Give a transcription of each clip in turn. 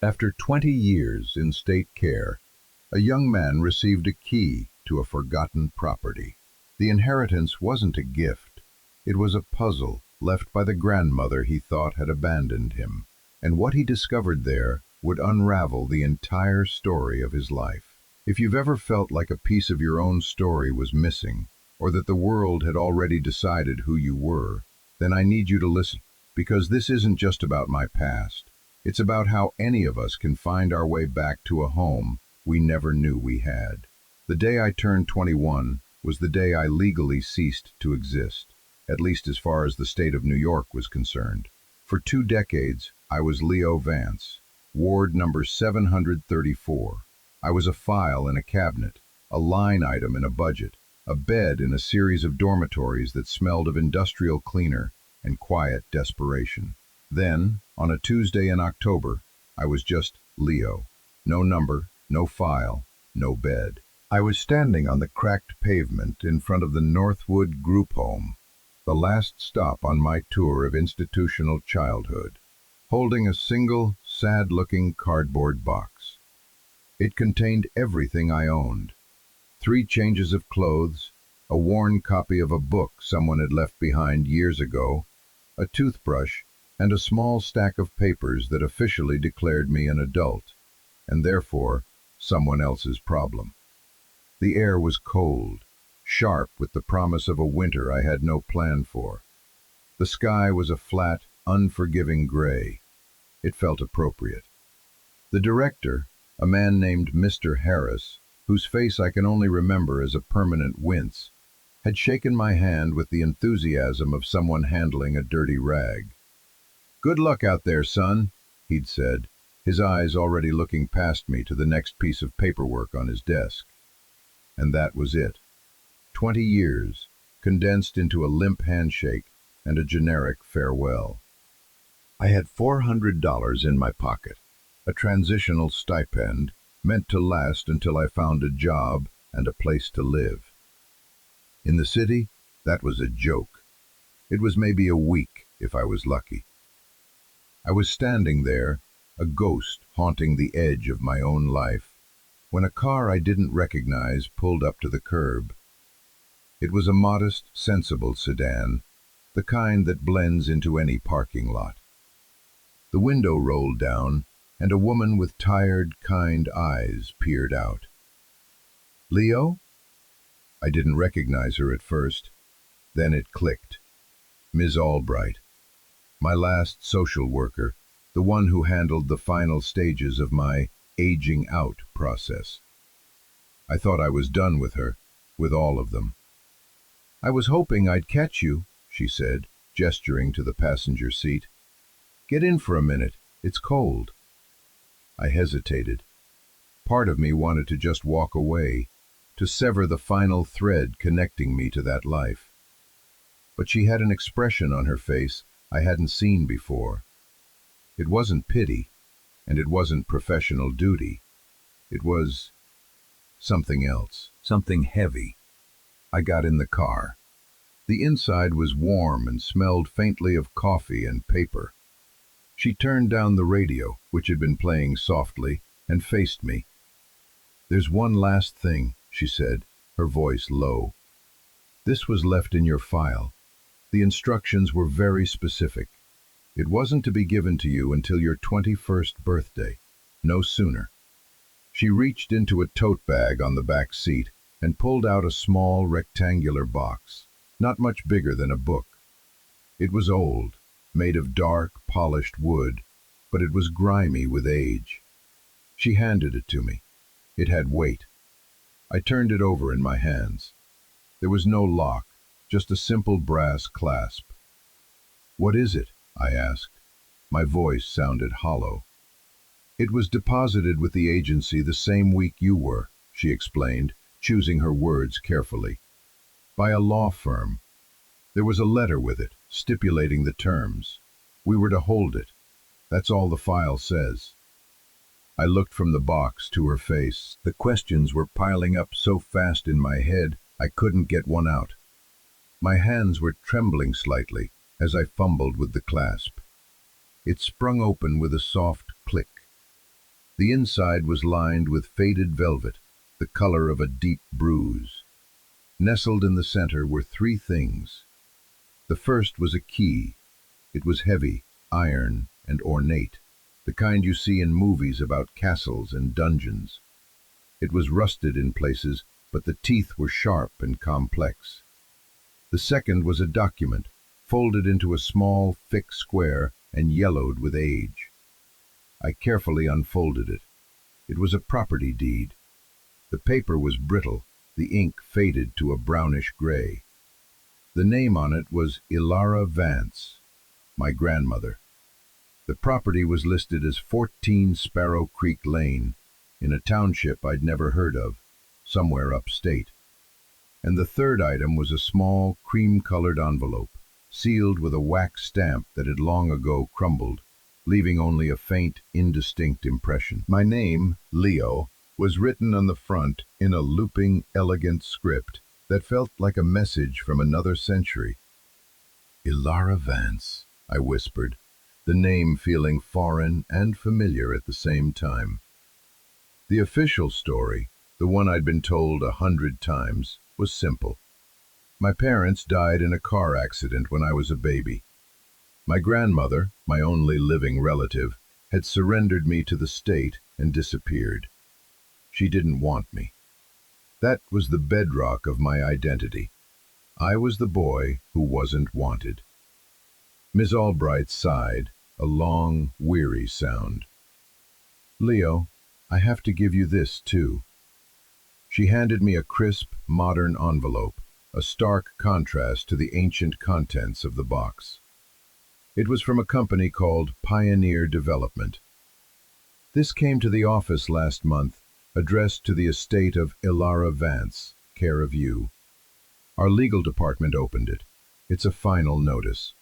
After 20 years in state care, a young man received a key to a forgotten property. The inheritance wasn't a gift. It was a puzzle left by the grandmother he thought had abandoned him. And what he discovered there would unravel the entire story of his life. If you've ever felt like a piece of your own story was missing, or that the world had already decided who you were, then I need you to listen, because this isn't just about my past. It's about how any of us can find our way back to a home we never knew we had. The day I turned 21 was the day I legally ceased to exist, at least as far as the state of New York was concerned. For 2 decades, I was Leo Vance, ward number 734. I was a file in a cabinet, a line item in a budget, a bed in a series of dormitories that smelled of industrial cleaner and quiet desperation. Then, on a Tuesday in October, I was just Leo. No number, no file, no bed. I was standing on the cracked pavement in front of the Northwood Group Home, the last stop on my tour of institutional childhood, holding a single, sad-looking cardboard box. It contained everything I owned: 3 changes of clothes, a worn copy of a book someone had left behind years ago, a toothbrush, and a small stack of papers that officially declared me an adult, and therefore someone else's problem. The air was cold, sharp with the promise of a winter I had no plan for. The sky was a flat, unforgiving gray. It felt appropriate. The director, a man named Mr. Harris, whose face I can only remember as a permanent wince, had shaken my hand with the enthusiasm of someone handling a dirty rag. "Good luck out there, son," he'd said, his eyes already looking past me to the next piece of paperwork on his desk. And that was it. 20 years, condensed into a limp handshake and a generic farewell. I had $400 in my pocket, a transitional stipend meant to last until I found a job and a place to live. In the city, that was a joke. It was maybe a week if I was lucky. I was standing there, a ghost haunting the edge of my own life, when a car I didn't recognize pulled up to the curb. It was a modest, sensible sedan, the kind that blends into any parking lot. The window rolled down, and a woman with tired, kind eyes peered out. "Leo?" I didn't recognize her at first. Then it clicked. Ms. Albright. My last social worker, the one who handled the final stages of my aging out process. I thought I was done with her, with all of them. "I was hoping I'd catch you," she said, gesturing to the passenger seat. "Get in for a minute, it's cold." I hesitated. Part of me wanted to just walk away, to sever the final thread connecting me to that life. But she had an expression on her face I hadn't seen before. It wasn't pity, and it wasn't professional duty. It was something else, something heavy. I got in the car. The inside was warm and smelled faintly of coffee and paper. She turned down the radio, which had been playing softly, and faced me. "There's one last thing," she said, her voice low. "This was left in your file. The instructions were very specific. It wasn't to be given to you until your 21st birthday, no sooner." She reached into a tote bag on the back seat and pulled out a small rectangular box, not much bigger than a book. It was old, made of dark, polished wood, but it was grimy with age. She handed it to me. It had weight. I turned it over in my hands. There was no lock, just a simple brass clasp. "What is it?" I asked. My voice sounded hollow. "It was deposited with the agency the same week you were," she explained, choosing her words carefully. "By a law firm. There was a letter with it, stipulating the terms. We were to hold it. That's all the file says." I looked from the box to her face. The questions were piling up so fast in my head, I couldn't get one out. My hands were trembling slightly as I fumbled with the clasp. It sprung open with a soft click. The inside was lined with faded velvet, the color of a deep bruise. Nestled in the center were three things. The first was a key. It was heavy, iron, and ornate, the kind you see in movies about castles and dungeons. It was rusted in places, but the teeth were sharp and complex. The second was a document, folded into a small, thick square and yellowed with age. I carefully unfolded it. It was a property deed. The paper was brittle, the ink faded to a brownish gray. The name on it was Elara Vance, my grandmother. The property was listed as 14 Sparrow Creek Lane, in a township I'd never heard of, somewhere upstate. And the third item was a small, cream-colored envelope, sealed with a wax stamp that had long ago crumbled, leaving only a faint, indistinct impression. My name, Leo, was written on the front in a looping, elegant script that felt like a message from another century. Elara Vance, I whispered, the name feeling foreign and familiar at the same time. The official story, the one I'd been told 100 times, was simple. My parents died in a car accident when I was a baby. My grandmother, my only living relative, had surrendered me to the state and disappeared. She didn't want me. That was the bedrock of my identity. I was the boy who wasn't wanted. Miss Albright sighed, a long, weary sound. Leo, I have to give you this, too. She handed me a crisp, modern envelope, a stark contrast to the ancient contents of the box. It was from a company called Pioneer Development. This came to the office last month, addressed to the estate of Elara Vance, care of you. Our legal department opened it. It's a final notice.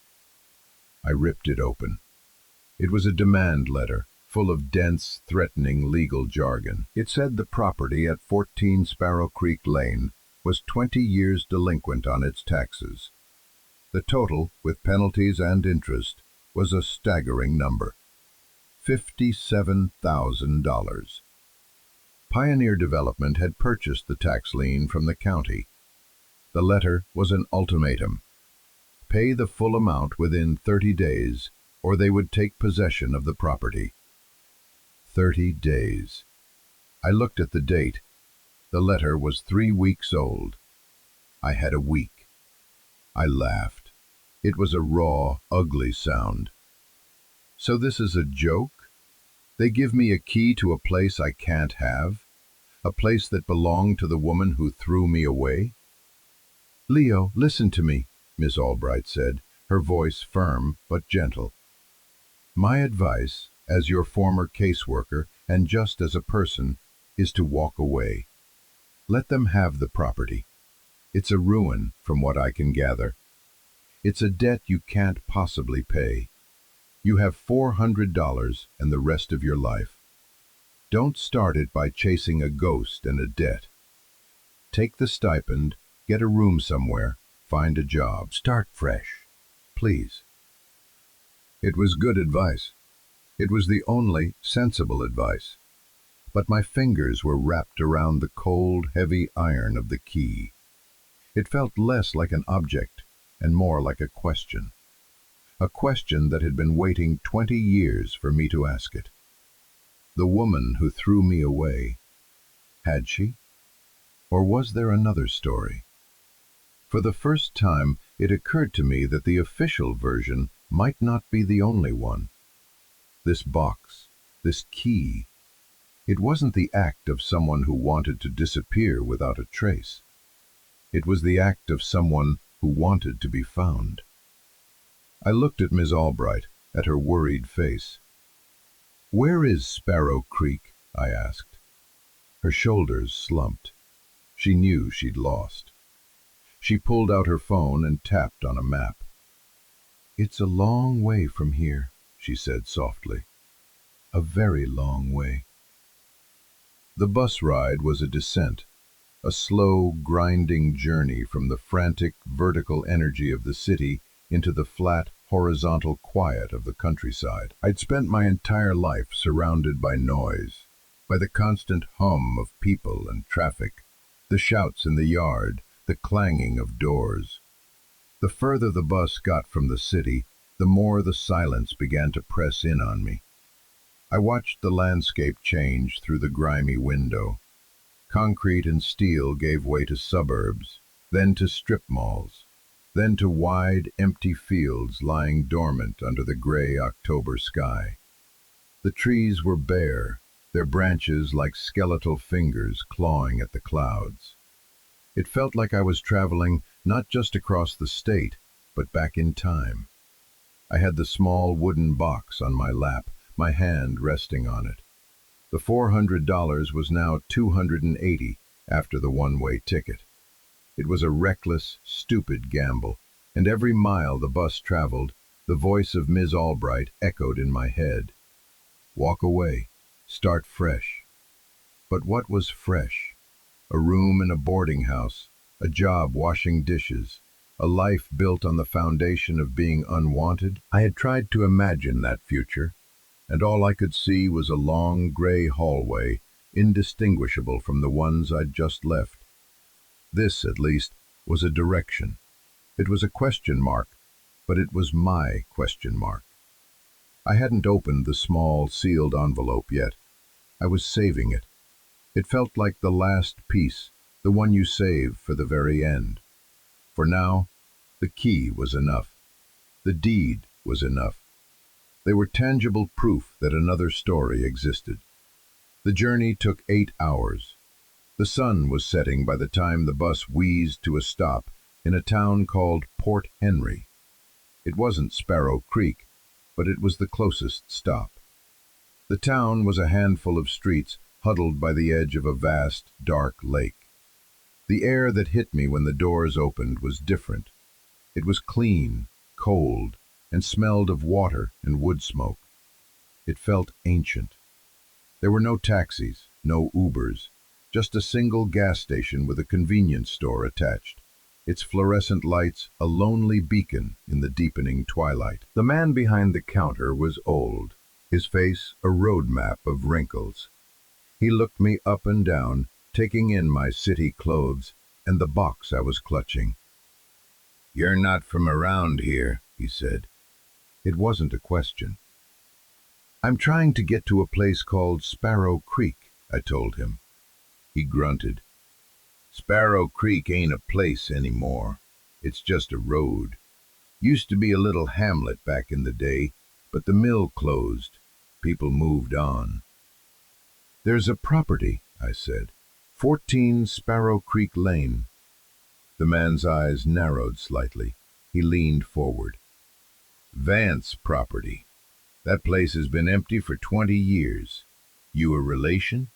I ripped it open. It was a demand letter, full of dense, threatening legal jargon. It said the property at 14 Sparrow Creek Lane was 20 years delinquent on its taxes. The total, with penalties and interest, was a staggering number: $57,000. Pioneer Development had purchased the tax lien from the county. The letter was an ultimatum: pay the full amount within 30 days, or they would take possession of the property. 30 days. I looked at the date. The letter was 3 weeks old. I had a week. I laughed. It was a raw, ugly sound. So this is a joke? They give me a key to a place I can't have? A place that belonged to the woman who threw me away? Leo, listen to me, Miss Albright said, her voice firm but gentle. My advice, as your former caseworker and just as a person, is to walk away. Let them have the property. It's a ruin, from what I can gather. It's a debt you can't possibly pay. You have $400 and the rest of your life. Don't start it by chasing a ghost and a debt. Take the stipend, get a room somewhere, find a job, start fresh. Please. It was good advice. It was the only sensible advice. But my fingers were wrapped around the cold, heavy iron of the key. It felt less like an object and more like a question. A question that had been waiting 20 years for me to ask it. The woman who threw me away, had she? Or was there another story? For the first time, it occurred to me that the official version might not be the only one. This box, this key, it wasn't the act of someone who wanted to disappear without a trace. It was the act of someone who wanted to be found. I looked at Miss Albright, at her worried face. Where is Sparrow Creek? I asked. Her shoulders slumped. She knew she'd lost. She pulled out her phone and tapped on a map. It's a long way from here, she said softly. A very long way. The bus ride was a descent, a slow, grinding journey from the frantic, vertical energy of the city into the flat, horizontal quiet of the countryside. I'd spent my entire life surrounded by noise, by the constant hum of people and traffic, the shouts in the yard, the clanging of doors. The further the bus got from the city, the more the silence began to press in on me. I watched the landscape change through the grimy window. Concrete and steel gave way to suburbs, then to strip malls, then to wide, empty fields lying dormant under the gray October sky. The trees were bare, their branches like skeletal fingers clawing at the clouds. It felt like I was traveling not just across the state, but back in time. I had the small wooden box on my lap, my hand resting on it. The $400 was now $280 after the one-way ticket. It was a reckless, stupid gamble, and every mile the bus traveled, the voice of Ms. Albright echoed in my head. Walk away, start fresh. But what was fresh? A room in a boarding house, a job washing dishes, a life built on the foundation of being unwanted? I had tried to imagine that future, and all I could see was a long gray hallway, indistinguishable from the ones I'd just left. This, at least, was a direction. It was a question mark, but it was my question mark. I hadn't opened the small, sealed envelope yet. I was saving it. It felt like the last piece, the one you save for the very end. For now, the key was enough. The deed was enough. They were tangible proof that another story existed. The journey took 8 hours. The sun was setting by the time the bus wheezed to a stop in a town called Port Henry. It wasn't Sparrow Creek, but it was the closest stop. The town was a handful of streets huddled by the edge of a vast, dark lake. The air that hit me when the doors opened was different. It was clean, cold, and smelled of water and wood smoke. It felt ancient. There were no taxis, no Ubers, just a single gas station with a convenience store attached, its fluorescent lights a lonely beacon in the deepening twilight. The man behind the counter was old, his face a road map of wrinkles. He looked me up and down, taking in my city clothes and the box I was clutching. "You're not from around here," he said. It wasn't a question. "I'm trying to get to a place called Sparrow Creek," I told him. He grunted. "Sparrow Creek ain't a place anymore. It's just a road. Used to be a little hamlet back in the day, but the mill closed. People moved on." "There's a property," I said. 14 Sparrow Creek Lane." The man's eyes narrowed slightly. He leaned forward. "Vance property. That place has been empty for 20 years. You a relation?"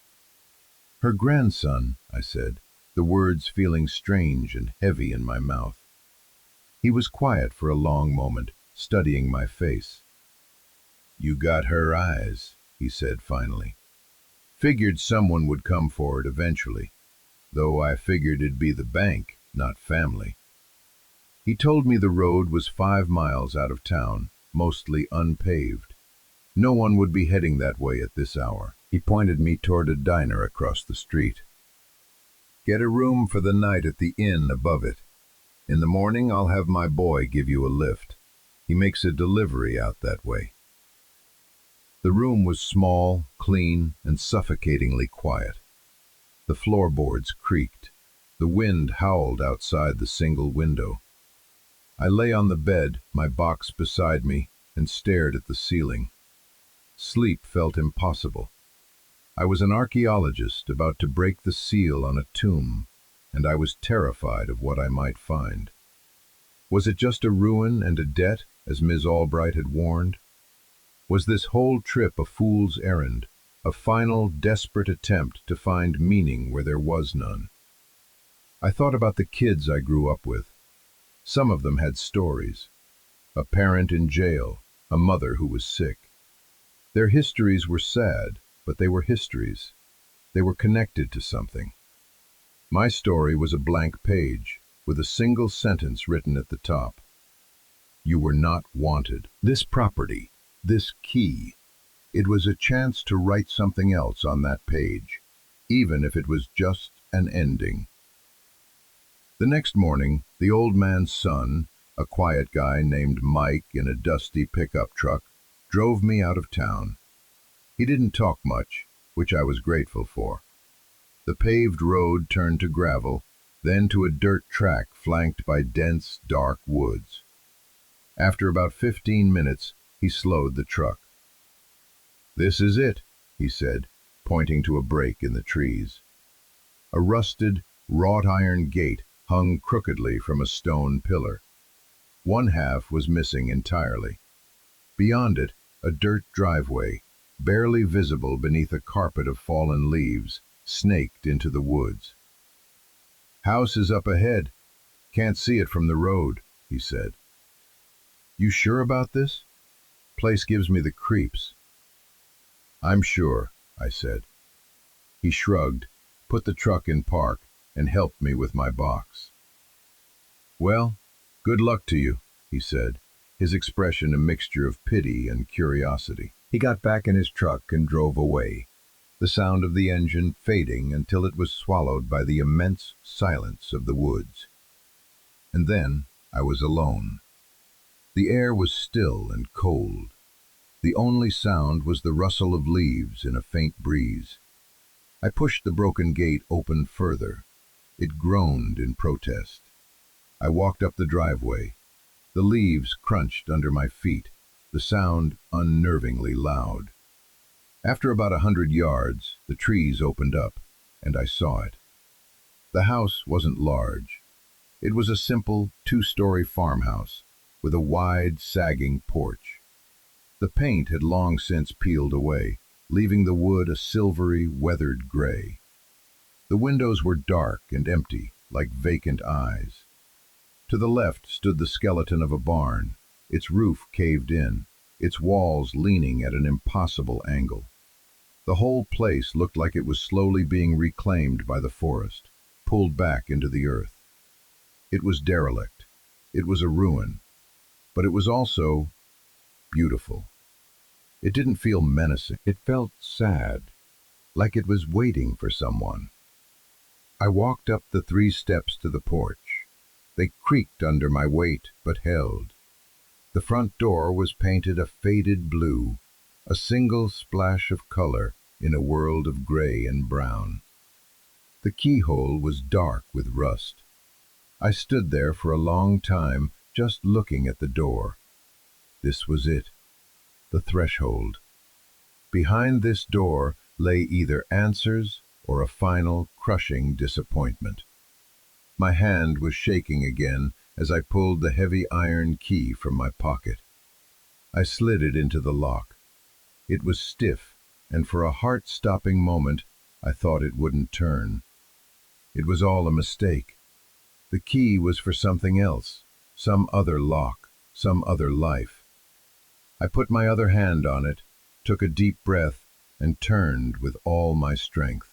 "Her grandson," I said, the words feeling strange and heavy in my mouth. He was quiet for a long moment, studying my face. "You got her eyes," he said finally. "Figured someone would come for it eventually, though I figured it'd be the bank, not family." He told me the road was 5 miles out of town, mostly unpaved. No one would be heading that way at this hour. He pointed me toward a diner across the street. "Get a room for the night at the inn above it. In the morning I'll have my boy give you a lift. He makes a delivery out that way." The room was small, clean, and suffocatingly quiet. The floorboards creaked. The wind howled outside the single window. I lay on the bed, my box beside me, and stared at the ceiling. Sleep felt impossible. I was an archaeologist about to break the seal on a tomb, and I was terrified of what I might find. Was it just a ruin and a debt, as Ms. Albright had warned? Was this whole trip a fool's errand, a final, desperate attempt to find meaning where there was none? I thought about the kids I grew up with. Some of them had stories. A parent in jail, a mother who was sick. Their histories were sad, but they were histories. They were connected to something. My story was a blank page, with a single sentence written at the top. You were not wanted. This property, this key, It was a chance to write something else on that page, even if it was just an ending. The next morning, the old man's son, a quiet guy named Mike in a dusty pickup truck, drove me out of town. He didn't talk much, which I was grateful for. The paved road turned to gravel, then to a dirt track flanked by dense, dark woods. After about 15 minutes, he slowed the truck. "This is it," he said, pointing to a break in the trees. A rusted, wrought-iron gate hung crookedly from a stone pillar. One half was missing entirely. Beyond it, a dirt driveway, barely visible beneath a carpet of fallen leaves, snaked into the woods. "House is up ahead. Can't see it from the road," he said. "You sure about this? Place gives me the creeps." "I'm sure," I said. He shrugged, put the truck in park, and helped me with my box. "Well, good luck to you," he said, his expression a mixture of pity and curiosity. He got back in his truck and drove away, the sound of the engine fading until it was swallowed by the immense silence of the woods. And then I was alone. The air was still and cold. The only sound was the rustle of leaves in a faint breeze. I pushed the broken gate open further. It groaned in protest. I walked up the driveway. The leaves crunched under my feet, the sound unnervingly loud. After about 100 yards, the trees opened up, and I saw it. The house wasn't large. It was a simple, 2-story farmhouse, with a wide, sagging porch. The paint had long since peeled away, leaving the wood a silvery, weathered gray. The windows were dark and empty, like vacant eyes. To the left stood the skeleton of a barn, its roof caved in, its walls leaning at an impossible angle. The whole place looked like it was slowly being reclaimed by the forest, pulled back into the earth. It was derelict. It was a ruin. But it was also beautiful. It didn't feel menacing. It felt sad, like it was waiting for someone. I walked up the 3 steps to the porch. They creaked under my weight, but held. The front door was painted a faded blue, a single splash of color in a world of gray and brown. The keyhole was dark with rust. I stood there for a long time, just looking at the door. This was it, the threshold. Behind this door lay either answers or a final, crushing disappointment. My hand was shaking again as I pulled the heavy iron key from my pocket. I slid it into the lock. It was stiff, and for a heart-stopping moment, I thought it wouldn't turn. It was all a mistake. The key was for something else, some other lock, some other life. I put my other hand on it, took a deep breath, and turned with all my strength.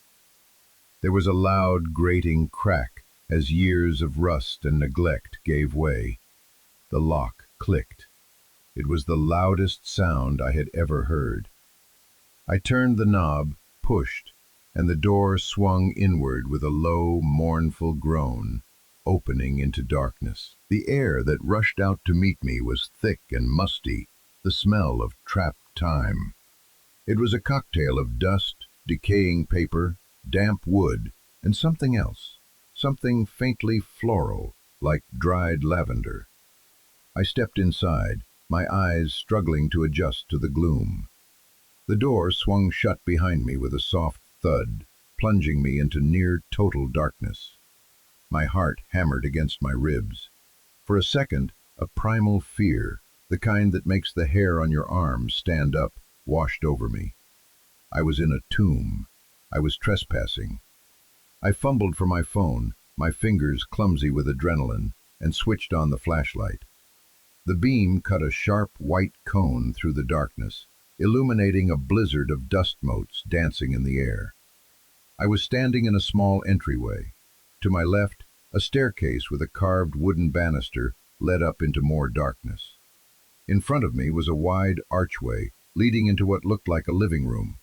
There was a loud, grating crack as years of rust and neglect gave way. The lock clicked. It was the loudest sound I had ever heard. I turned the knob, pushed, and the door swung inward with a low, mournful groan, opening into darkness. The air that rushed out to meet me was thick and musty, the smell of trapped time. It was a cocktail of dust, decaying paper, damp wood, and something else, something faintly floral, like dried lavender. I stepped inside, my eyes struggling to adjust to the gloom. The door swung shut behind me with a soft thud, plunging me into near total darkness. My heart hammered against my ribs. For a second, a primal fear, the kind that makes the hair on your arms stand up, washed over me. I was in a tomb. I was trespassing. I fumbled for my phone, my fingers clumsy with adrenaline, and switched on the flashlight. The beam cut a sharp white cone through the darkness, illuminating a blizzard of dust motes dancing in the air. I was standing in a small entryway. To my left, a staircase with a carved wooden banister led up into more darkness. In front of me was a wide archway leading into what looked like a living room.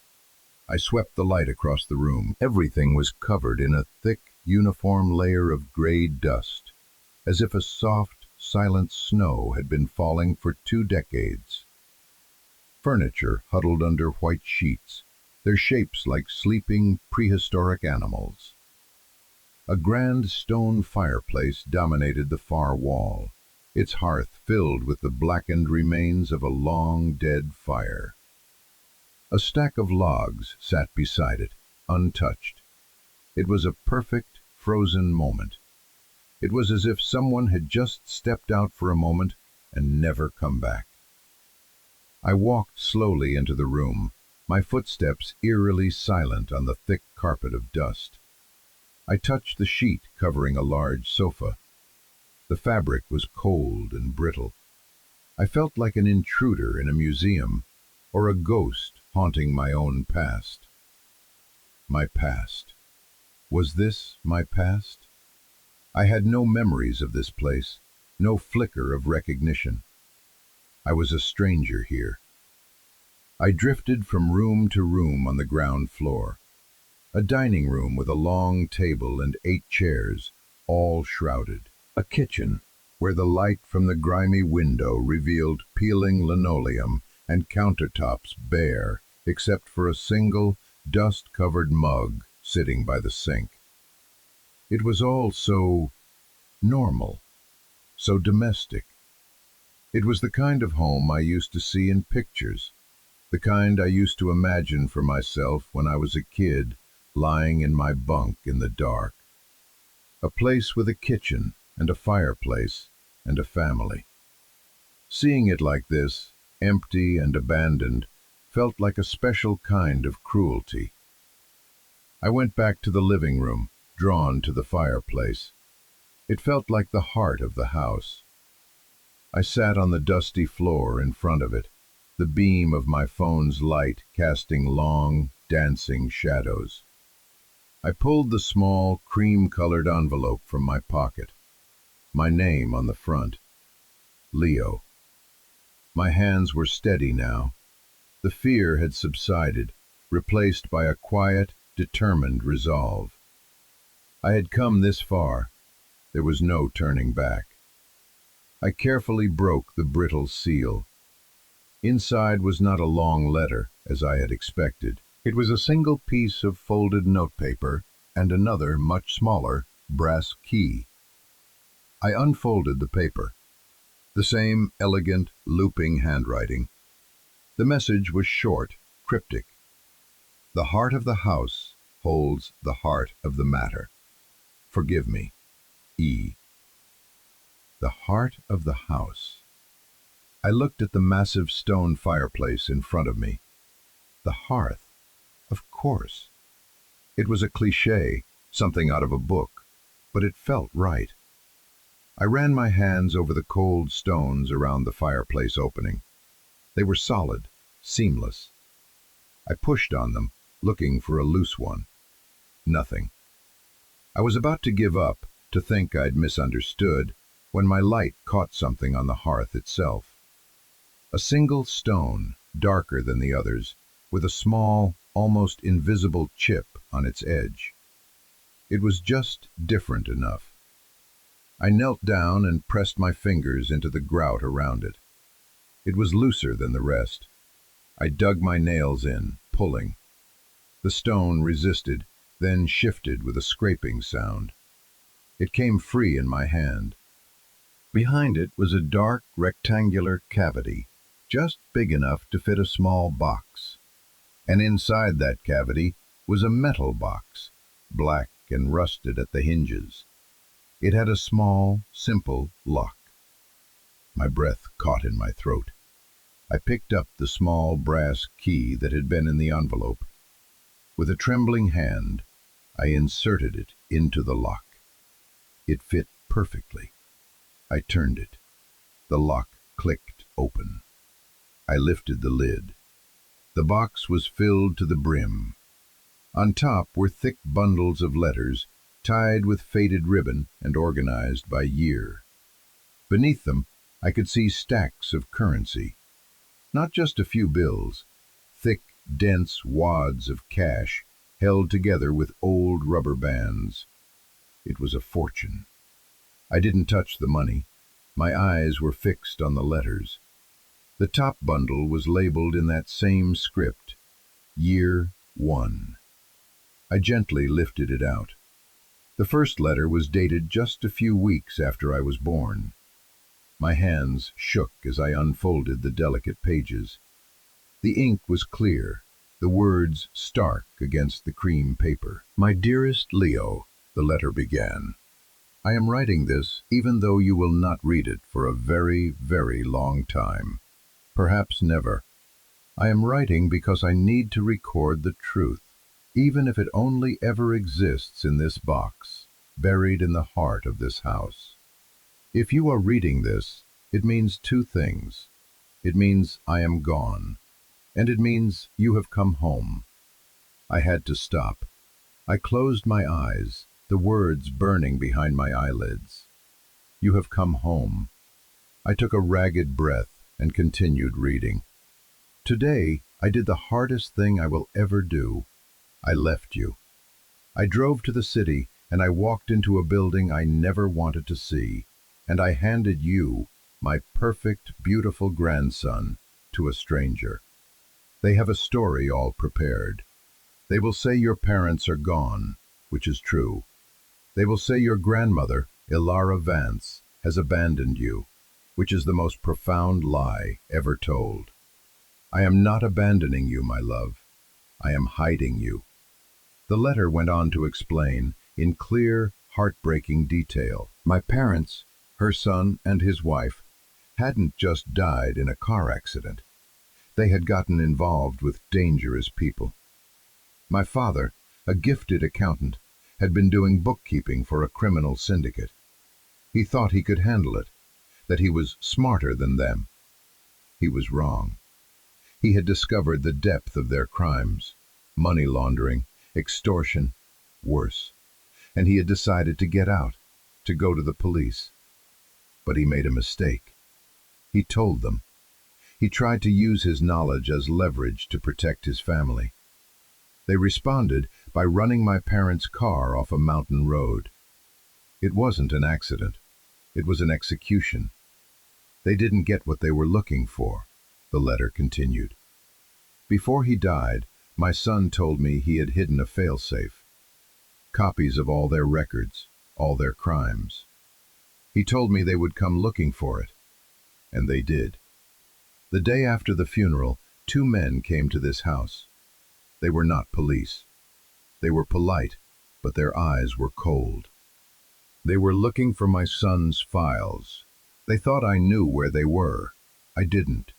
I swept the light across the room. Everything was covered in a thick, uniform layer of gray dust, as if a soft, silent snow had been falling for 2 decades. Furniture huddled under white sheets, their shapes like sleeping, prehistoric animals. A grand stone fireplace dominated the far wall, its hearth filled with the blackened remains of a long dead fire. A stack of logs sat beside it, untouched. It was a perfect, frozen moment. It was as if someone had just stepped out for a moment and never come back. I walked slowly into the room, my footsteps eerily silent on the thick carpet of dust. I touched the sheet covering a large sofa. The fabric was cold and brittle. I felt like an intruder in a museum, or a ghost haunting my own past. My past. Was this my past? I had no memories of this place, no flicker of recognition. I was a stranger here. I drifted from room to room on the ground floor. A dining room with a long table and 8 chairs, all shrouded. A kitchen, where the light from the grimy window revealed peeling linoleum and countertops bare, except for a single, dust-covered mug sitting by the sink. It was all so normal, so domestic. It was the kind of home I used to see in pictures, the kind I used to imagine for myself when I was a kid, lying in my bunk in the dark. A place with a kitchen and a fireplace and a family. Seeing it like this, empty and abandoned, felt like a special kind of cruelty. I went back to the living room, drawn to the fireplace. It felt like the heart of the house. I sat on the dusty floor in front of it, the beam of my phone's light casting long, dancing shadows. I pulled the small, cream-colored envelope from my pocket. My name on the front. Leo. My hands were steady now. The fear had subsided, replaced by a quiet, determined resolve. I had come this far. There was no turning back. I carefully broke the brittle seal. Inside was not a long letter, as I had expected. It was a single piece of folded notepaper and another, much smaller, brass key. I unfolded the paper. The same elegant, looping handwriting. The message was short, cryptic. The heart of the house holds the heart of the matter. Forgive me. E. The heart of the house. I looked at the massive stone fireplace in front of me. The hearth. Of course. It was a cliché, something out of a book, but it felt right. I ran my hands over the cold stones around the fireplace opening. They were solid, seamless. I pushed on them, looking for a loose one. Nothing. I was about to give up, to think I'd misunderstood, when my light caught something on the hearth itself. A single stone, darker than the others, with a small, almost invisible chip on its edge. It was just different enough. I knelt down and pressed my fingers into the grout around it. It was looser than the rest. I dug my nails in, pulling. The stone resisted, then shifted with a scraping sound. It came free in my hand. Behind it was a dark, rectangular cavity, just big enough to fit a small box. And inside that cavity was a metal box, black and rusted at the hinges. It had a small, simple lock. My breath caught in my throat. I picked up the small brass key that had been in the envelope. With a trembling hand, I inserted it into the lock. It fit perfectly. I turned it. The lock clicked open. I lifted the lid. The box was filled to the brim. On top were thick bundles of letters, tied with faded ribbon and organized by year. Beneath them, I could see stacks of currency. Not just a few bills, thick, dense wads of cash held together with old rubber bands. It was a fortune. I didn't touch the money. My eyes were fixed on the letters. The top bundle was labeled in that same script, Year 1. I gently lifted it out. The first letter was dated just a few weeks after I was born. My hands shook as I unfolded the delicate pages. The ink was clear, the words stark against the cream paper. "My dearest Leo," the letter began, "I am writing this even though you will not read it for a very, very long time. Perhaps never. I am writing because I need to record the truth, even if it only ever exists in this box, buried in the heart of this house. If you are reading this, it means two things. It means I am gone, and it means you have come home." I had to stop. I closed my eyes, the words burning behind my eyelids. You have come home. I took a ragged breath and continued reading. Today, I did the hardest thing I will ever do. I left you. I drove to the city, and I walked into a building I never wanted to see, and I handed you, my perfect, beautiful grandson, to a stranger. They have a story all prepared. They will say your parents are gone, which is true. They will say your grandmother, Ilara Vance, has abandoned you, which is the most profound lie ever told. I am not abandoning you, my love. I am hiding you. The letter went on to explain, in clear, heartbreaking detail, my parents, her son and his wife, hadn't just died in a car accident. They had gotten involved with dangerous people. My father, a gifted accountant, had been doing bookkeeping for a criminal syndicate. He thought he could handle it, that he was smarter than them. He was wrong. He had discovered the depth of their crimes, money laundering, extortion, worse, and he had decided to get out, to go to the police. But he made a mistake. He told them. He tried to use his knowledge as leverage to protect his family. They responded by running my parents' car off a mountain road. It wasn't an accident. It was an execution. They didn't get what they were looking for, the letter continued. Before he died, my son told me he had hidden a failsafe, copies of all their records, all their crimes. He told me they would come looking for it, and they did. The day after the funeral, 2 men came to this house. They were not police. They were polite, but their eyes were cold. They were looking for my son's files. They thought I knew where they were. I didn't.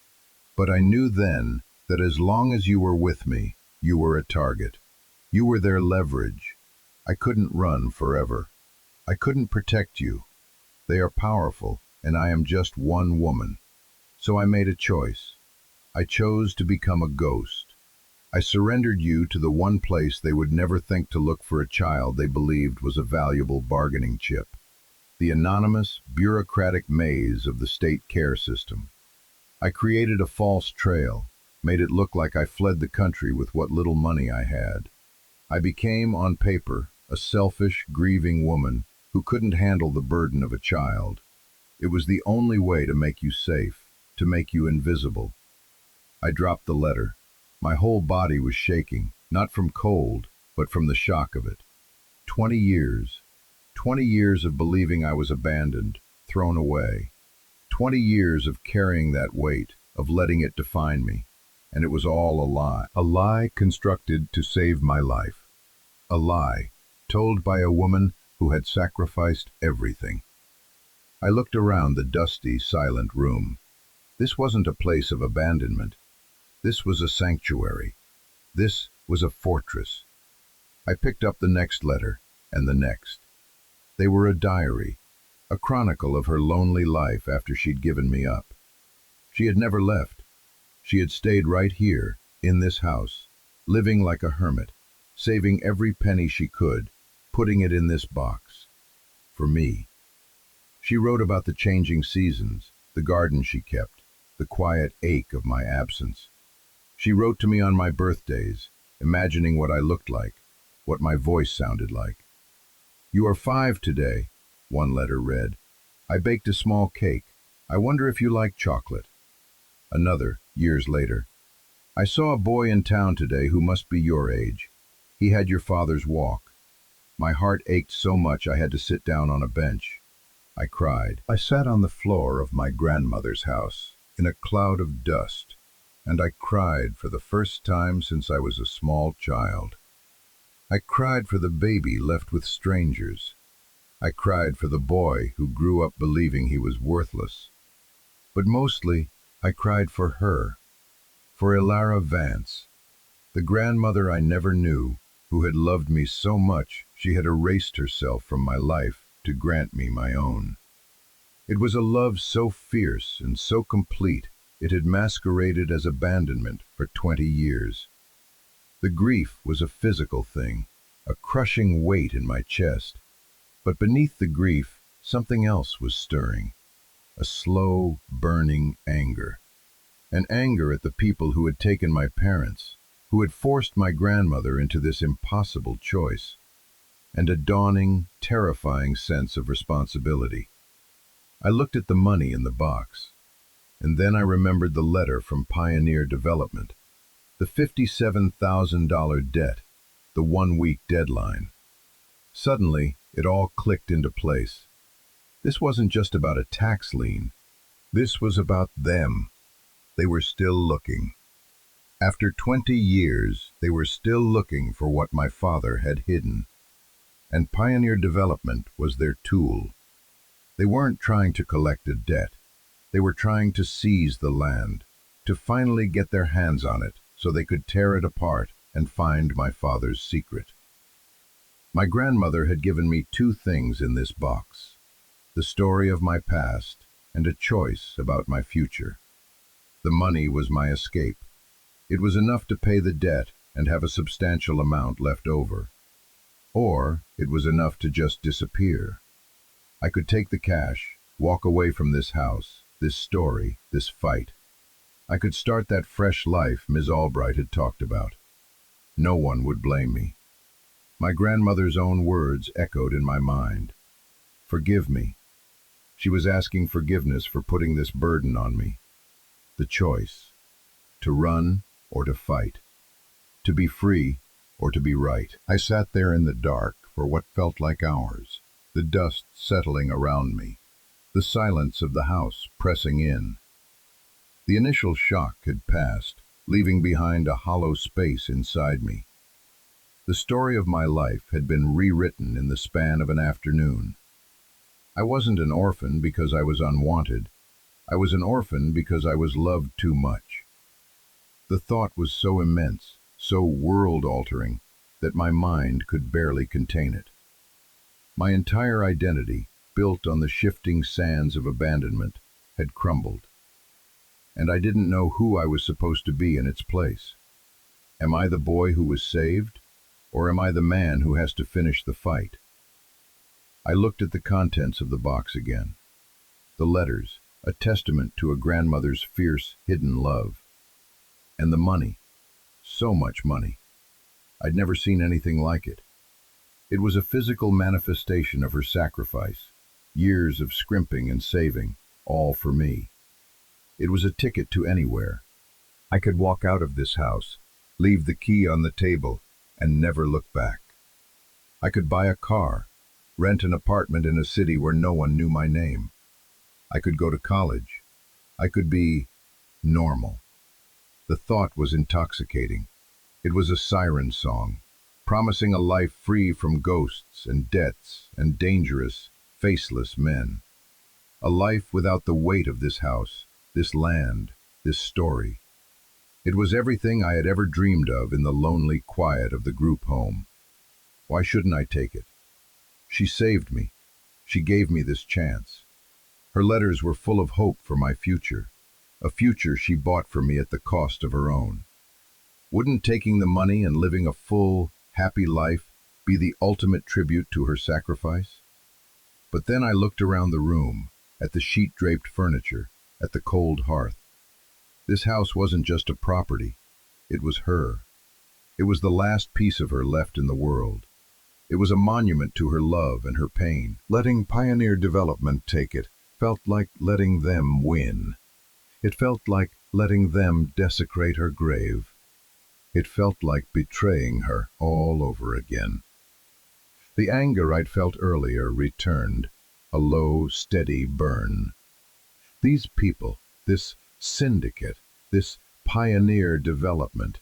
But I knew then that as long as you were with me, you were a target. You were their leverage. I couldn't run forever. I couldn't protect you. They are powerful, and I am just one woman. So I made a choice. I chose to become a ghost. I surrendered you to the one place they would never think to look for a child they believed was a valuable bargaining chip. The anonymous, bureaucratic maze of the state care system. I created a false trail, made it look like I fled the country with what little money I had. I became, on paper, a selfish, grieving woman who couldn't handle the burden of a child. It was the only way to make you safe, to make you invisible. I dropped the letter. My whole body was shaking, not from cold, but from the shock of it. 20 years. 20 years of believing I was abandoned, thrown away. 20 years of carrying that weight, of letting it define me. And it was all a lie. A lie constructed to save my life. A lie told by a woman who had sacrificed everything. I looked around the dusty, silent room. This wasn't a place of abandonment. This was a sanctuary. This was a fortress. I picked up the next letter, and the next. They were a diary, a chronicle of her lonely life after she'd given me up. She had never left. She had stayed right here, in this house, living like a hermit, saving every penny she could, putting it in this box. For me. She wrote about the changing seasons, the garden she kept, the quiet ache of my absence. She wrote to me on my birthdays, imagining what I looked like, what my voice sounded like. "You are 5 today," one letter read. "I baked a small cake. I wonder if you like chocolate." Another, years later. "I saw a boy in town today who must be your age. He had your father's walk. My heart ached so much I had to sit down on a bench. I cried. I sat on the floor of my grandmother's house, in a cloud of dust, and I cried for the first time since I was a small child. I cried for the baby left with strangers. I cried for the boy who grew up believing he was worthless. But mostly, I cried for her, for Ilara Vance, the grandmother I never knew, who had loved me so much she had erased herself from my life to grant me my own. It was a love so fierce and so complete, it had masqueraded as abandonment for 20 years. The grief was a physical thing, a crushing weight in my chest. But beneath the grief, something else was stirring. A slow, burning anger. An anger at the people who had taken my parents, who had forced my grandmother into this impossible choice. And a dawning, terrifying sense of responsibility. I looked at the money in the box. And then I remembered the letter from Pioneer Development. The $57,000 debt, the 1-week deadline. Suddenly, it all clicked into place. This wasn't just about a tax lien. This was about them. They were still looking. After 20 years, they were still looking for what my father had hidden. And Pioneer Development was their tool. They weren't trying to collect a debt. They were trying to seize the land, to finally get their hands on it so they could tear it apart and find my father's secret. My grandmother had given me 2 things in this box: the story of my past and a choice about my future. The money was my escape. It was enough to pay the debt and have a substantial amount left over. Or it was enough to just disappear. I could take the cash, walk away from this house, this story, this fight. I could start that fresh life Ms. Albright had talked about. No one would blame me. My grandmother's own words echoed in my mind. Forgive me. She was asking forgiveness for putting this burden on me. The choice. To run or to fight. To be free or to be right. I sat there in the dark for what felt like hours, the dust settling around me, the silence of the house pressing in. The initial shock had passed, leaving behind a hollow space inside me. The story of my life had been rewritten in the span of an afternoon. I wasn't an orphan because I was unwanted. I was an orphan because I was loved too much. The thought was so immense, so world-altering, that my mind could barely contain it. My entire identity, built on the shifting sands of abandonment, had crumbled. And I didn't know who I was supposed to be in its place. Am I the boy who was saved? Or am I the man who has to finish the fight? I looked at the contents of the box again. The letters, a testament to a grandmother's fierce, hidden love. And the money. So much money. I'd never seen anything like it. It was a physical manifestation of her sacrifice. Years of scrimping and saving, all for me. It was a ticket to anywhere. I could walk out of this house, leave the key on the table, and never look back. I could buy a car, rent an apartment in a city where no one knew my name. I could go to college. I could be normal. The thought was intoxicating. It was a siren song, promising a life free from ghosts and debts and dangerous, faceless men. A life without the weight of this house, this land, this story. It was everything I had ever dreamed of in the lonely quiet of the group home. Why shouldn't I take it? She saved me. She gave me this chance. Her letters were full of hope for my future, a future she bought for me at the cost of her own. Wouldn't taking the money and living a full, happy life be the ultimate tribute to her sacrifice? But then I looked around the room, at the sheet-draped furniture, at the cold hearth. This house wasn't just a property. It was her. It was the last piece of her left in the world. It was a monument to her love and her pain. Letting Pioneer Development take it felt like letting them win. It felt like letting them desecrate her grave. It felt like betraying her all over again. The anger I'd felt earlier returned, a low, steady burn. These people, this syndicate, this Pioneer Development,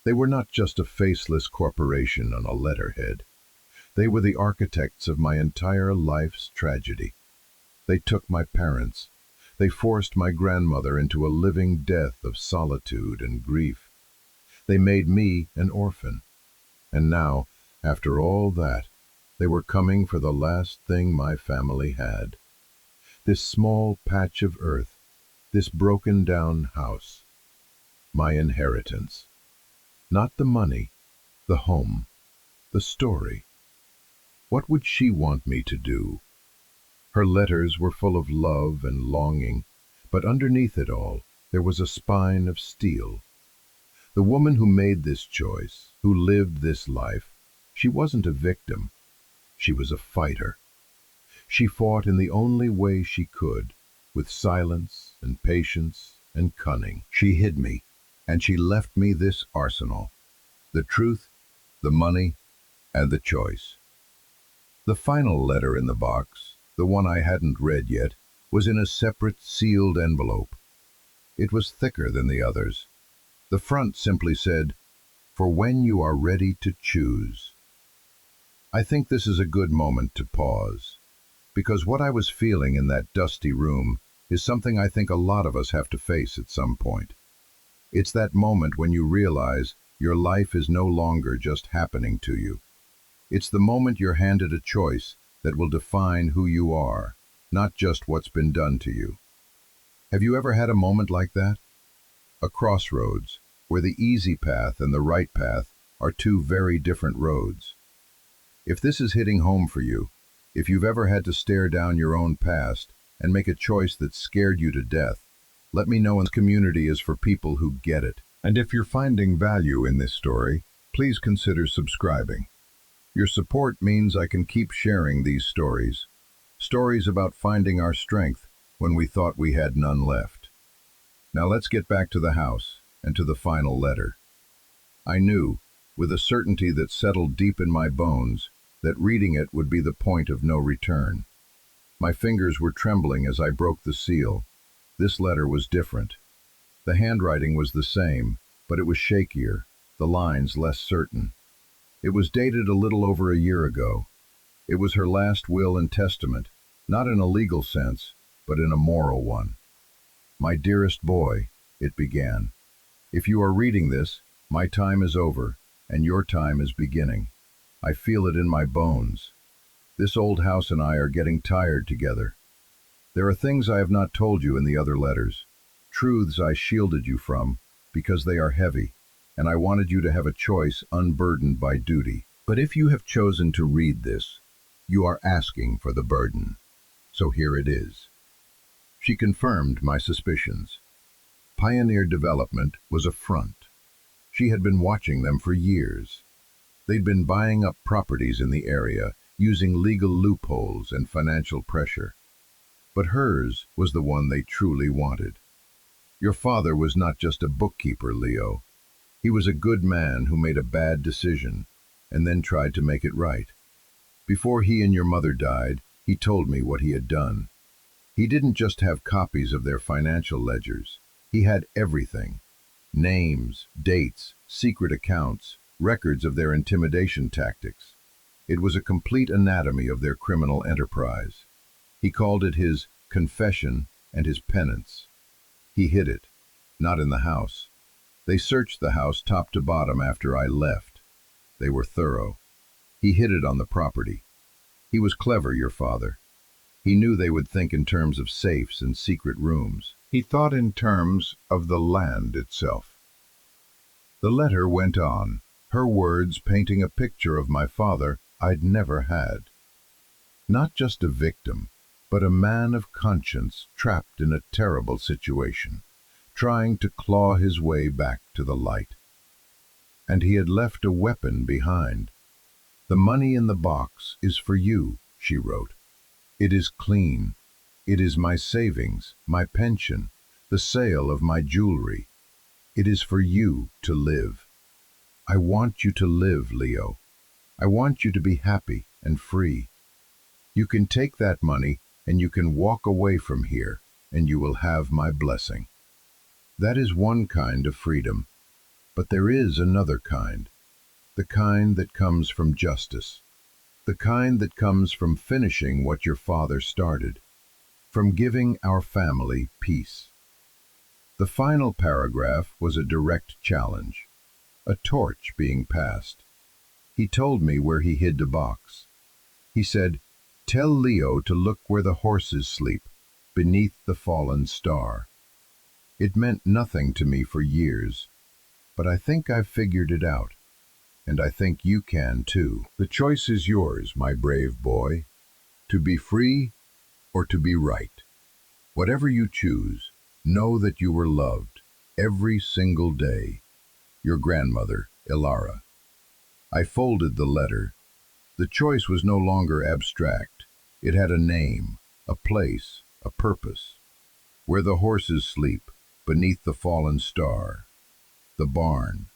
they were not just a faceless corporation on a letterhead. They were the architects of my entire life's tragedy. They took my parents. They forced my grandmother into a living death of solitude and grief. They made me an orphan. And now, after all that, they were coming for the last thing my family had. This small patch of earth, this broken-down house. My inheritance. Not the money, the home, the story. What would she want me to do? Her letters were full of love and longing, but underneath it all, there was a spine of steel. The woman who made this choice, who lived this life, she wasn't a victim. She was a fighter. She fought in the only way she could, with silence and patience and cunning. She hid me, and she left me this arsenal: the truth, the money, and the choice. The final letter in the box, the one I hadn't read yet, was in a separate sealed envelope. It was thicker than the others. The front simply said, "For when you are ready to choose." I think this is a good moment to pause, because what I was feeling in that dusty room is something I think a lot of us have to face at some point. It's that moment when you realize your life is no longer just happening to you. It's the moment you're handed a choice that will define who you are, not just what's been done to you. Have you ever had a moment like that? A crossroads, where the easy path and the right path are two very different roads. If this is hitting home for you, if you've ever had to stare down your own past and make a choice that scared you to death, let me know. This community is for people who get it. And if you're finding value in this story, please consider subscribing. Your support means I can keep sharing these stories. Stories about finding our strength when we thought we had none left. Now let's get back to the house and to the final letter. I knew, with a certainty that settled deep in my bones, that reading it would be the point of no return. My fingers were trembling as I broke the seal. This letter was different. The handwriting was the same, but it was shakier, the lines less certain. It was dated a little over a year ago. It was her last will and testament, not in a legal sense, but in a moral one. "My dearest boy," it began, "if you are reading this, my time is over, and your time is beginning. I feel it in my bones. This old house and I are getting tired together. There are things I have not told you in the other letters, truths I shielded you from, because they are heavy, and I wanted you to have a choice unburdened by duty. But if you have chosen to read this, you are asking for the burden. So here it is." She confirmed my suspicions. Pioneer Development was a front. She had been watching them for years. They'd been buying up properties in the area, using legal loopholes and financial pressure. But hers was the one they truly wanted. Your father was not just a bookkeeper, Leo. He was a good man who made a bad decision and then tried to make it right. Before he and your mother died, he told me what he had done. He didn't just have copies of their financial ledgers. He had everything. Names, dates, secret accounts, records of their intimidation tactics. It was a complete anatomy of their criminal enterprise. He called it his confession and his penance. He hid it, not in the house. They searched the house top to bottom after I left. They were thorough. He hid it on the property. He was clever, your father. He knew they would think in terms of safes and secret rooms. He thought in terms of the land itself. The letter went on, her words painting a picture of my father I'd never had. Not just a victim, but a man of conscience trapped in a terrible situation, trying to claw his way back to the light. And he had left a weapon behind. "The money in the box is for you," she wrote. "It is clean. It is my savings, my pension, the sale of my jewelry. It is for you to live. I want you to live, Leo. I want you to be happy and free. You can take that money and you can walk away from here, and you will have my blessing." That is one kind of freedom, but there is another kind. The kind that comes from justice. The kind that comes from finishing what your father started. From giving our family peace. The final paragraph was a direct challenge. A torch being passed. He told me where he hid the box. He said, "Tell Leo to look where the horses sleep, beneath the fallen star." It meant nothing to me for years, but I think I've figured it out. And I think you can too. The choice is yours, my brave boy. To be free or to be right. Whatever you choose, know that you were loved every single day. Your grandmother, Ilara. I folded the letter. The choice was no longer abstract. It had a name, a place, a purpose. Where the horses sleep, beneath the fallen star. The barn.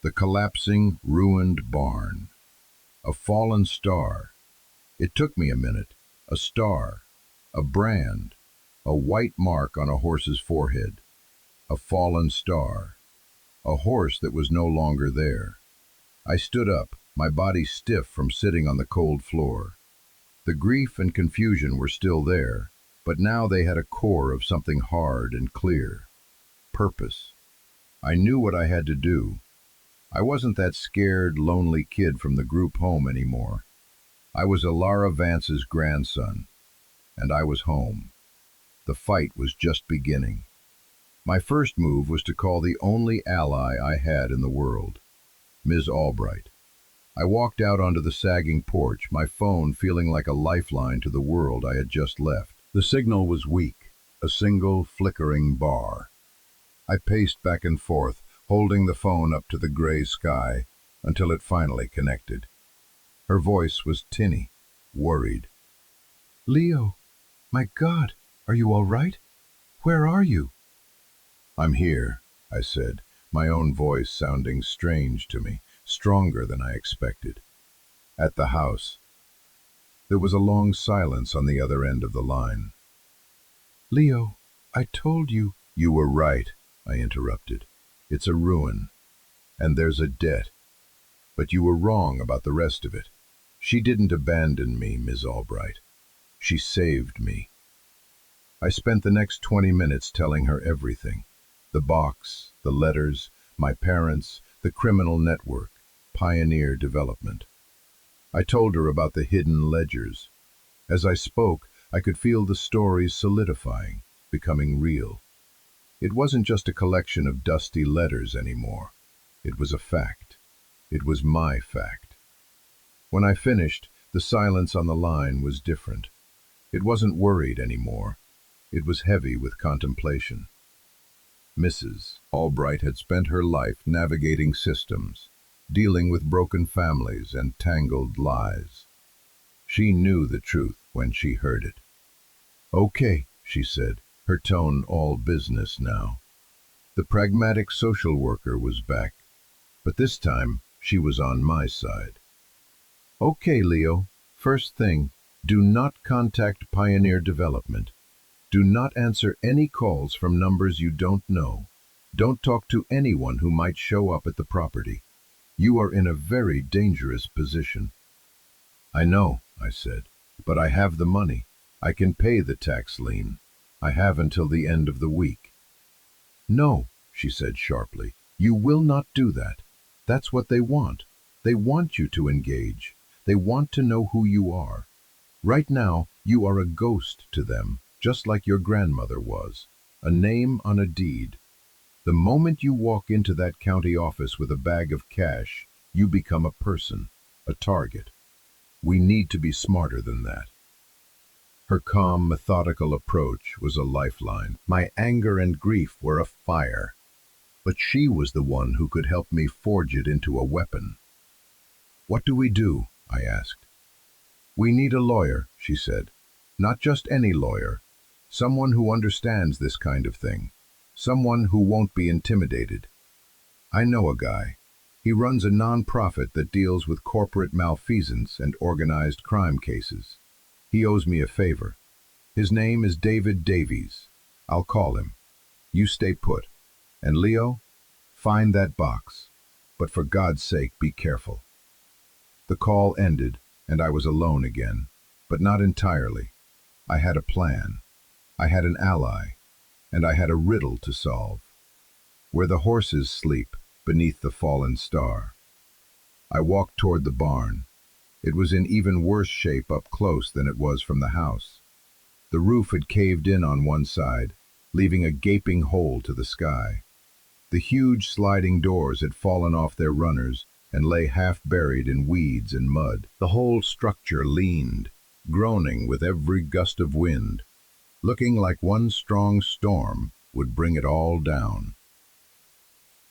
The collapsing, ruined barn. A fallen star. It took me a minute. A star. A brand. A white mark on a horse's forehead. A fallen star. A horse that was no longer there. I stood up, my body stiff from sitting on the cold floor. The grief and confusion were still there, but now they had a core of something hard and clear. Purpose. I knew what I had to do. I wasn't that scared, lonely kid from the group home anymore. I was Ilara Vance's grandson, and I was home. The fight was just beginning. My first move was to call the only ally I had in the world, Ms. Albright. I walked out onto the sagging porch, my phone feeling like a lifeline to the world I had just left. The signal was weak, a single flickering bar. I paced back and forth, holding the phone up to the gray sky, until it finally connected. Her voice was tinny, worried. "Leo, my God, are you all right? Where are you?" "I'm here," I said, my own voice sounding strange to me, stronger than I expected. "At the house." There was a long silence on the other end of the line. "Leo, I told you—" "You were right," I interrupted. "It's a ruin, and there's a debt. But you were wrong about the rest of it. She didn't abandon me, Ms. Albright. She saved me." I spent the next 20 minutes telling her everything. The box, the letters, my parents, the criminal network, pioneer development. I told her about the hidden ledgers. As I spoke, I could feel the stories solidifying, becoming real. It wasn't just a collection of dusty letters anymore. It was a fact. It was my fact. When I finished, the silence on the line was different. It wasn't worried anymore. It was heavy with contemplation. Mrs. Albright had spent her life navigating systems, dealing with broken families and tangled lies. She knew the truth when she heard it. "Okay," she said, her tone all business now. The pragmatic social worker was back, but this time she was on my side. "Okay, Leo, first thing, do not contact Pioneer Development. Do not answer any calls from numbers you don't know. Don't talk to anyone who might show up at the property. You are in a very dangerous position." "I know," I said, "but I have the money. I can pay the tax lien. I have until the end of the week." "No," she said sharply, "you will not do that. That's what they want. They want you to engage. They want to know who you are. Right now, you are a ghost to them, just like your grandmother was, a name on a deed. The moment you walk into that county office with a bag of cash, you become a person, a target. We need to be smarter than that." Her calm, methodical approach was a lifeline. My anger and grief were a fire, but she was the one who could help me forge it into a weapon. "What do we do?" I asked. "We need a lawyer," she said. "Not just any lawyer. Someone who understands this kind of thing. Someone who won't be intimidated. I know a guy. He runs a non-profit that deals with corporate malfeasance and organized crime cases. He owes me a favor. His name is David Davies. I'll call him. You stay put. And Leo, find that box. But for God's sake, be careful." The call ended, and I was alone again, but not entirely. I had a plan. I had an ally, and I had a riddle to solve. Where the horses sleep, beneath the fallen star. I walked toward the barn. It was in even worse shape up close than it was from the house. The roof had caved in on one side, leaving a gaping hole to the sky. The huge sliding doors had fallen off their runners and lay half buried in weeds and mud. The whole structure leaned, groaning with every gust of wind, looking like one strong storm would bring it all down.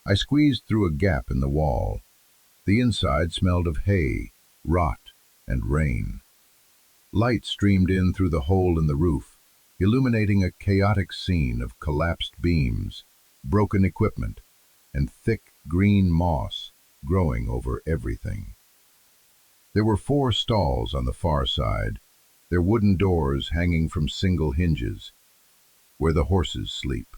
I squeezed through a gap in the wall. The inside smelled of hay, rot, and rain. Light streamed in through the hole in the roof, illuminating a chaotic scene of collapsed beams, broken equipment, and thick green moss growing over everything. There were 4 stalls on the far side, their wooden doors hanging from single hinges, where the horses sleep.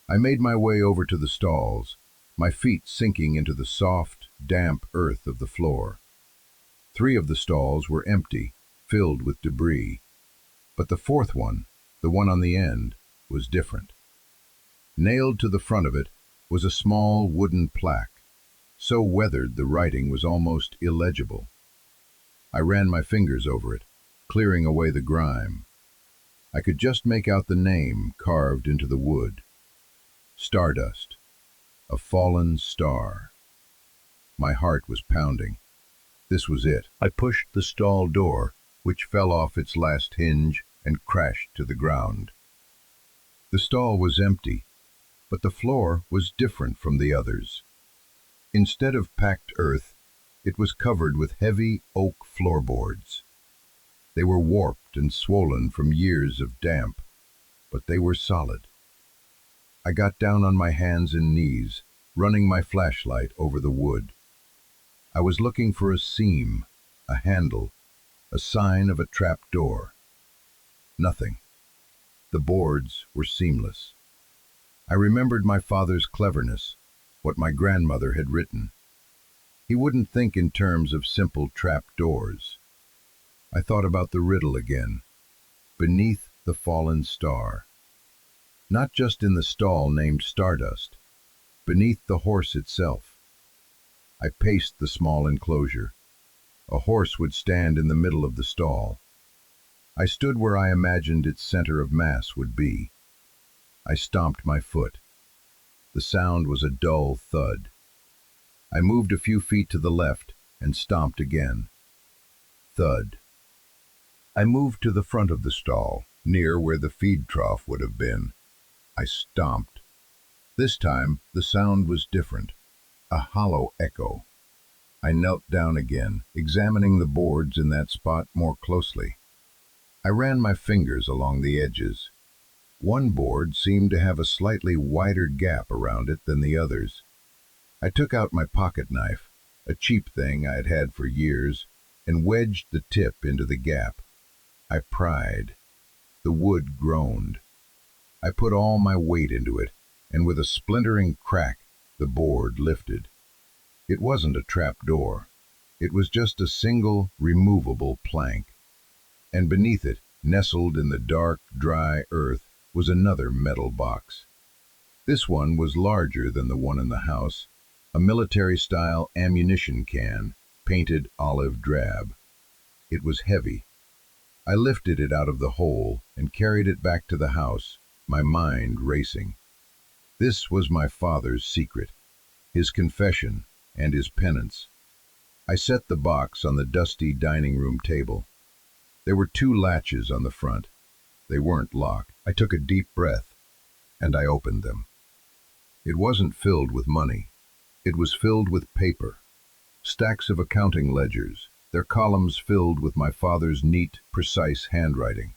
I made my way over to the stalls, my feet sinking into the soft, damp earth of the floor. 3 of the stalls were empty, filled with debris, but the 4th one, the one on the end, was different. Nailed to the front of it was a small wooden plaque, so weathered the writing was almost illegible. I ran my fingers over it, clearing away the grime. I could just make out the name carved into the wood. Stardust, a fallen star. My heart was pounding. This was it. I pushed the stall door, which fell off its last hinge and crashed to the ground. The stall was empty, but the floor was different from the others. Instead of packed earth, it was covered with heavy oak floorboards. They were warped and swollen from years of damp, but they were solid. I got down on my hands and knees, running my flashlight over the wood. I was looking for a seam, a handle, a sign of a trap door. Nothing. The boards were seamless. I remembered my father's cleverness, what my grandmother had written. He wouldn't think in terms of simple trap doors. I thought about the riddle again. Beneath the fallen star. Not just in the stall named Stardust, beneath the horse itself. I paced the small enclosure. A horse would stand in the middle of the stall. I stood where I imagined its center of mass would be. I stomped my foot. The sound was a dull thud. I moved a few feet to the left and stomped again. Thud. I moved to the front of the stall, near where the feed trough would have been. I stomped. This time, the sound was different, a hollow echo. I knelt down again, examining the boards in that spot more closely. I ran my fingers along the edges. One board seemed to have a slightly wider gap around it than the others. I took out my pocket knife, a cheap thing I had had for years, and wedged the tip into the gap. I pried. The wood groaned. I put all my weight into it, and with a splintering crack, the board lifted. It wasn't a trap door. It was just a single, removable plank. And beneath it, nestled in the dark, dry earth, was another metal box. This one was larger than the one in the house, a military-style ammunition can, painted olive drab. It was heavy. I lifted it out of the hole and carried it back to the house, my mind racing. This was my father's secret, his confession and his penance. I set the box on the dusty dining room table. There were two latches on the front. They weren't locked. I took a deep breath, and I opened them. It wasn't filled with money. It was filled with paper. Stacks of accounting ledgers, their columns filled with my father's neat, precise handwriting.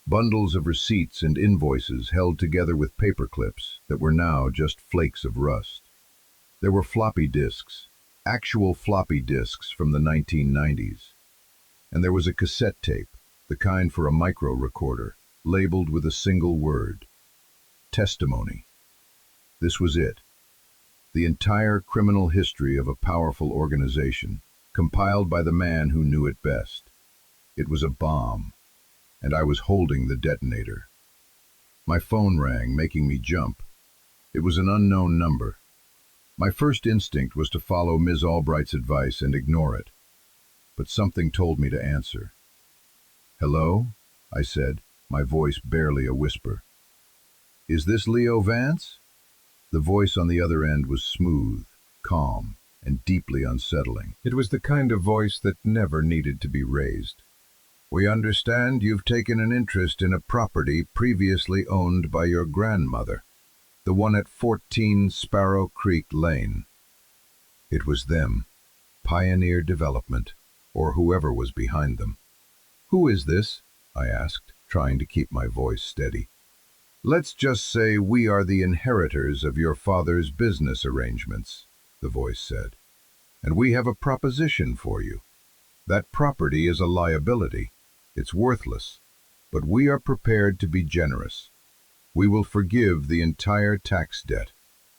Bundles of receipts and invoices held together with paper clips that were now just flakes of rust. There were floppy disks, actual floppy disks from the 1990s. And there was a cassette tape, the kind for a micro recorder, labeled with a single word: testimony. This was it. The entire criminal history of a powerful organization, compiled by the man who knew it best. It was a bomb, and I was holding the detonator. My phone rang, making me jump. It was an unknown number. My first instinct was to follow Ms. Albright's advice and ignore it, but something told me to answer. "Hello?" I said, my voice barely a whisper. "Is this Leo Vance?" The voice on the other end was smooth, calm, and deeply unsettling. It was the kind of voice that never needed to be raised. "We understand you've taken an interest in a property previously owned by your grandmother, the one at 14 Sparrow Creek Lane." It was them, Pioneer Development, or whoever was behind them. "Who is this?" I asked, trying to keep my voice steady. "Let's just say we are the inheritors of your father's business arrangements," the voice said. "And we have a proposition for you. That property is a liability. It's worthless, but we are prepared to be generous. We will forgive the entire tax debt,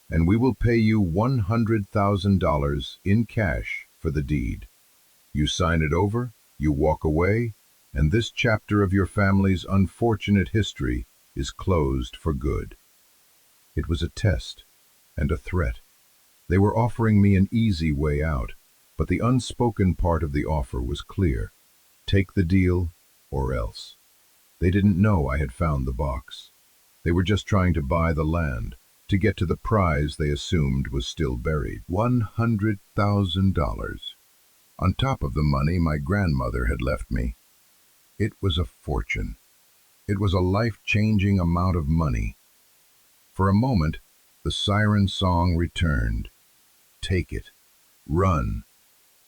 and we will pay you $100,000 in cash for the deed. You sign it over, you walk away, and this chapter of your family's unfortunate history is closed for good." It was a test and a threat. They were offering me an easy way out, but the unspoken part of the offer was clear: take the deal or else. They didn't know I had found the box. They were just trying to buy the land, to get to the prize they assumed was still buried. $100,000. On top of the money my grandmother had left me. It was a fortune. It was a life-changing amount of money. For a moment, the siren song returned. Take it. Run.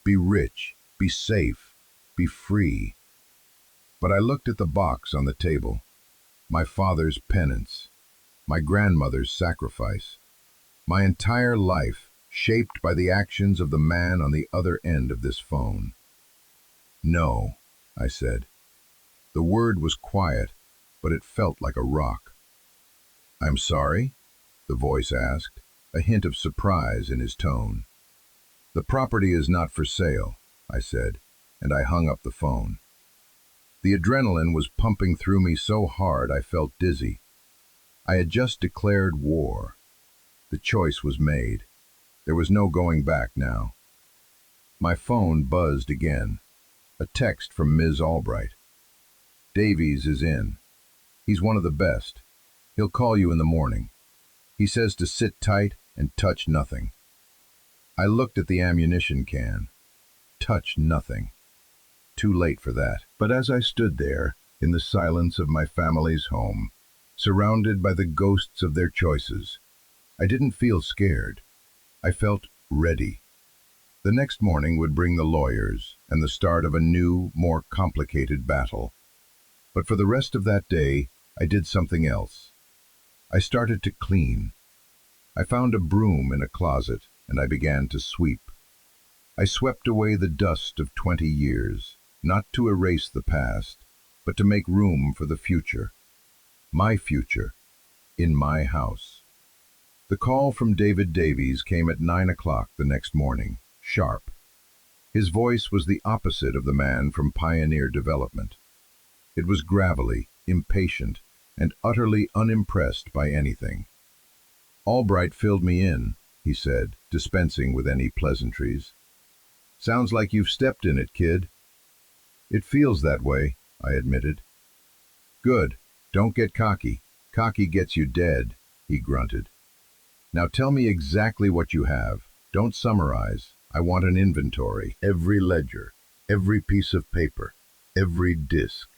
Be rich. Be safe. Be free. But I looked at the box on the table. My father's penance. My grandmother's sacrifice. My entire life shaped by the actions of the man on the other end of this phone. "No," I said. The word was quiet, but it felt like a rock. "I'm sorry?" the voice asked, a hint of surprise in his tone. "The property is not for sale," I said, and I hung up the phone. The adrenaline was pumping through me so hard I felt dizzy. I had just declared war. The choice was made. There was no going back now. My phone buzzed again. A text from Ms. Albright. "Davies is in. He's one of the best. He'll call you in the morning. He says to sit tight and touch nothing." I looked at the ammunition can. Touch nothing. Too late for that. But as I stood there, in the silence of my family's home, surrounded by the ghosts of their choices, I didn't feel scared. I felt ready. The next morning would bring the lawyers and the start of a new, more complicated battle. But for the rest of that day, I did something else. I started to clean. I found a broom in a closet, and I began to sweep. I swept away the dust of 20 years, not to erase the past, but to make room for the future. My future, in my house. The call from David Davies came at 9 o'clock the next morning, sharp. His voice was the opposite of the man from Pioneer Development. It was gravelly, impatient, and utterly unimpressed by anything. "Albright filled me in," he said, dispensing with any pleasantries. "Sounds like you've stepped in it, kid." "It feels that way," I admitted. "Good. Don't get cocky. Cocky gets you dead," he grunted. "Now tell me exactly what you have. Don't summarize. I want an inventory. Every ledger. Every piece of paper. every disc.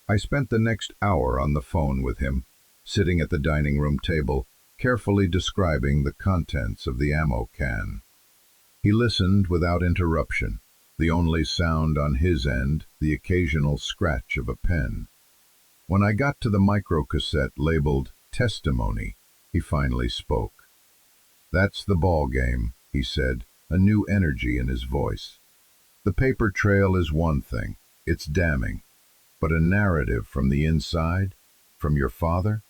I spent the next hour on the phone with him, sitting at the dining room table, carefully describing the contents of the ammo can. He listened without interruption, the only sound on his end the occasional scratch of a pen. When I got to the microcassette labeled Testimony, he finally spoke. "That's the ball game," he said, a new energy in his voice. "The paper trail is one thing, it's damning, but a narrative from the inside, from your father,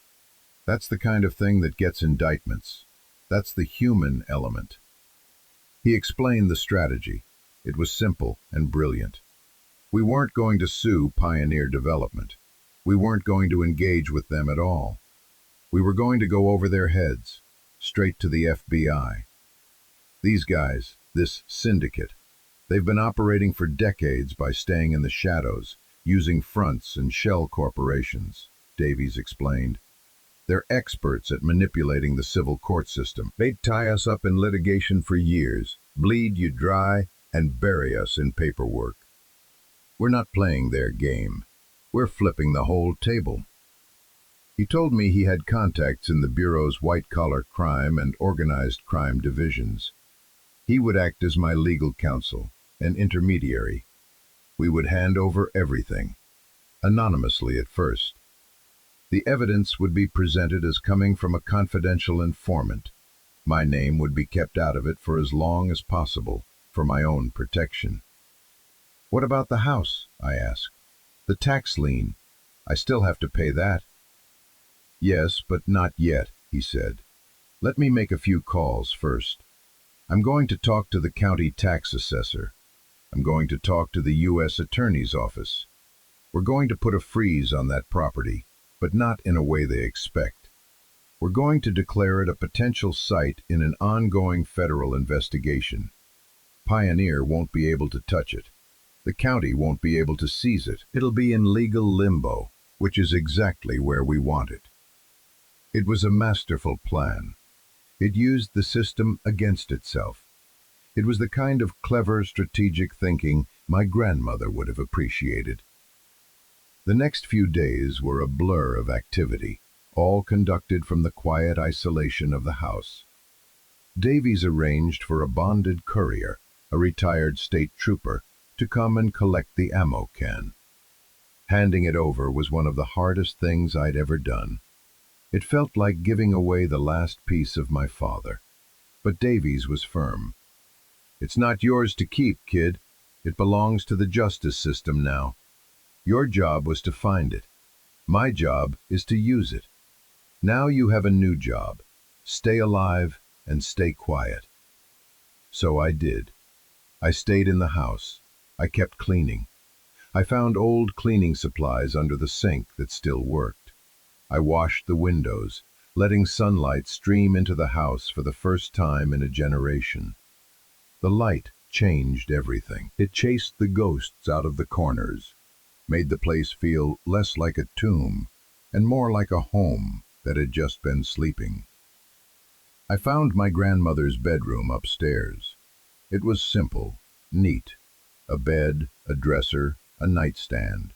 that's the kind of thing that gets indictments. That's the human element." He explained the strategy. It was simple and brilliant. We weren't going to sue Pioneer Development. We weren't going to engage with them at all. We were going to go over their heads, straight to the FBI. These guys, this syndicate, they've been operating for decades by staying in the shadows, using fronts and shell corporations, Davies explained. They're experts at manipulating the civil court system. They'd tie us up in litigation for years, bleed you dry, and bury us in paperwork. We're not playing their game. We're flipping the whole table. He told me he had contacts in the Bureau's white-collar crime and organized crime divisions. He would act as my legal counsel, an intermediary. We would hand over everything, anonymously at first. The evidence would be presented as coming from a confidential informant. My name would be kept out of it for as long as possible, for my own protection. "What about the house?" I asked. "The tax lien. I still have to pay that." "Yes, but not yet," he said. "Let me make a few calls first. I'm going to talk to the county tax assessor. I'm going to talk to the U.S. Attorney's office. We're going to put a freeze on that property, but not in a way they expect. We're going to declare it a potential site in an ongoing federal investigation. Pioneer won't be able to touch it. The county won't be able to seize it. It'll be in legal limbo, which is exactly where we want it." It was a masterful plan. It used the system against itself. It was the kind of clever, strategic thinking my grandmother would have appreciated. The next few days were a blur of activity, all conducted from the quiet isolation of the house. Davies arranged for a bonded courier, a retired state trooper, to come and collect the ammo can. Handing it over was one of the hardest things I'd ever done. It felt like giving away the last piece of my father. But Davies was firm. "It's not yours to keep, kid. It belongs to the justice system now. Your job was to find it. My job is to use it. Now you have a new job. Stay alive and stay quiet." So I did. I stayed in the house. I kept cleaning. I found old cleaning supplies under the sink that still worked. I washed the windows, letting sunlight stream into the house for the first time in a generation. The light changed everything. It chased the ghosts out of the corners, made the place feel less like a tomb and more like a home that had just been sleeping. I found my grandmother's bedroom upstairs. It was simple, neat. A bed, a dresser, a nightstand.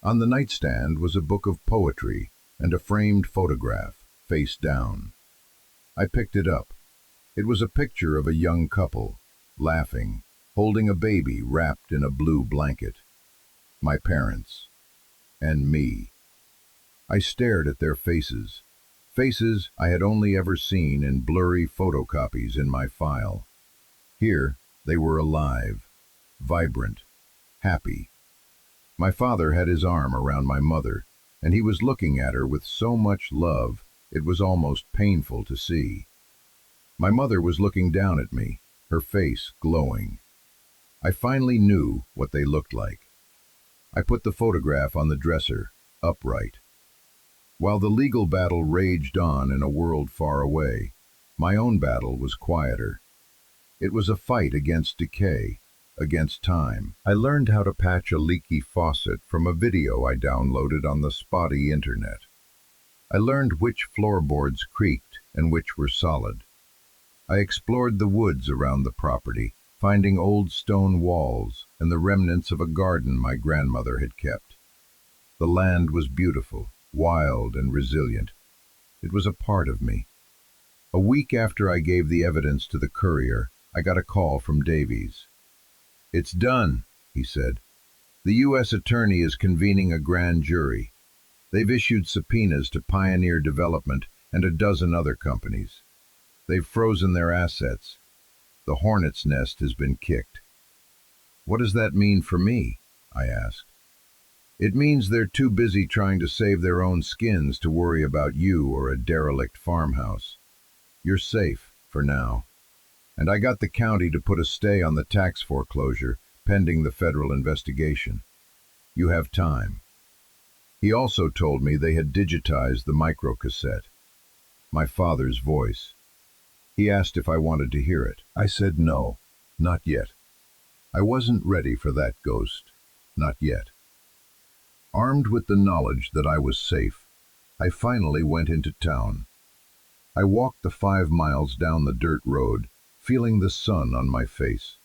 On the nightstand was a book of poetry and a framed photograph, face down. I picked it up. It was a picture of a young couple, laughing, holding a baby wrapped in a blue blanket. My parents. And me. I stared at their faces. Faces I had only ever seen in blurry photocopies in my file. Here, they were alive, vibrant, happy. My father had his arm around my mother, and he was looking at her with so much love it was almost painful to see. My mother was looking down at me, her face glowing. I finally knew what they looked like. I put the photograph on the dresser, upright. While the legal battle raged on in a world far away, my own battle was quieter. It was a fight against decay, against time. I learned how to patch a leaky faucet from a video I downloaded on the spotty internet. I learned which floorboards creaked and which were solid. I explored the woods around the property, finding old stone walls, and the remnants of a garden my grandmother had kept. The land was beautiful, wild, and resilient. It was a part of me. A week after I gave the evidence to the courier, I got a call from Davies. "It's done," he said. "The U.S. Attorney is convening a grand jury. They've issued subpoenas to Pioneer Development and a dozen other companies. They've frozen their assets. The hornet's nest has been kicked." "What does that mean for me?" I asked. "It means they're too busy trying to save their own skins to worry about you or a derelict farmhouse. You're safe, for now. And I got the county to put a stay on the tax foreclosure, pending the federal investigation. You have time." He also told me they had digitized the microcassette. My father's voice. He asked if I wanted to hear it. I said no, not yet. I wasn't ready for that ghost. Not yet. Armed with the knowledge that I was safe, I finally went into town. I walked the 5 miles down the dirt road, feeling the sun on my face.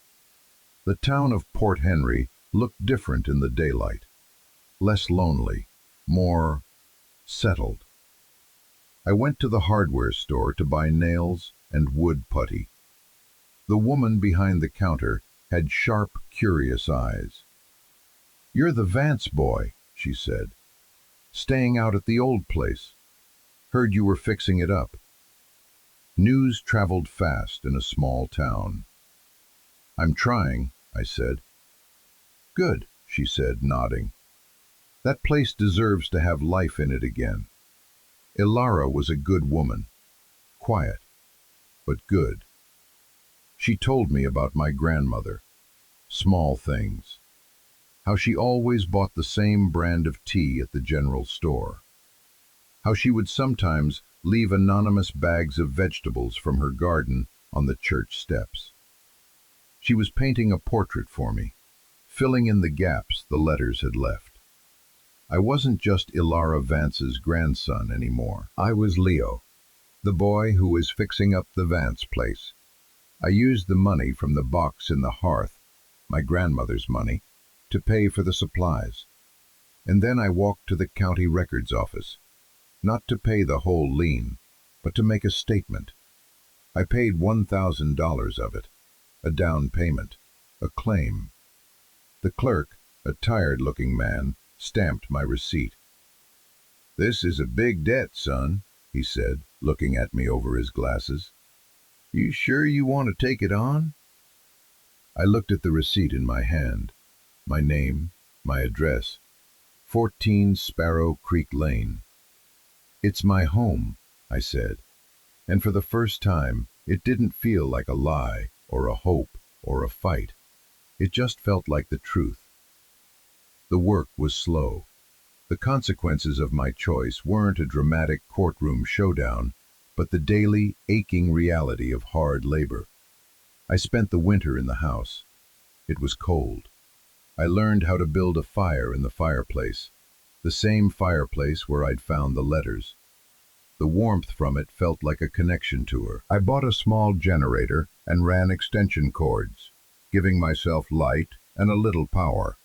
The town of Port Henry looked different in the daylight. Less lonely, more settled. I went to the hardware store to buy nails and wood putty. The woman behind the counter had sharp, curious eyes. "You're the Vance boy," she said. "Staying out at the old place. Heard you were fixing it up." News traveled fast in a small town. "I'm trying," I said. "Good," she said, nodding. "That place deserves to have life in it again." Ilara was a good woman. Quiet, but good. She told me about my grandmother. Small things. How she always bought the same brand of tea at the general store. How she would sometimes leave anonymous bags of vegetables from her garden on the church steps. She was painting a portrait for me, filling in the gaps the letters had left. I wasn't just Ilara Vance's grandson anymore. I was Leo, the boy who was fixing up the Vance place. I used the money from the box in the hearth, my grandmother's money, to pay for the supplies. And then I walked to the county records office, not to pay the whole lien, but to make a statement. I paid $1,000 of it, a down payment, a claim. The clerk, a tired-looking man, stamped my receipt. "This is a big debt, son," he said, looking at me over his glasses. "You sure you want to take it on?" I looked at the receipt in my hand. My name, my address, 14 Sparrow Creek Lane. "It's my home," I said, and for the first time, it didn't feel like a lie, or a hope, or a fight. It just felt like the truth. The work was slow. The consequences of my choice weren't a dramatic courtroom showdown, but the daily, aching reality of hard labor. I spent the winter in the house. It was cold. I learned how to build a fire in the fireplace, the same fireplace where I'd found the letters. The warmth from it felt like a connection to her. I bought a small generator and ran extension cords, giving myself light and a little power.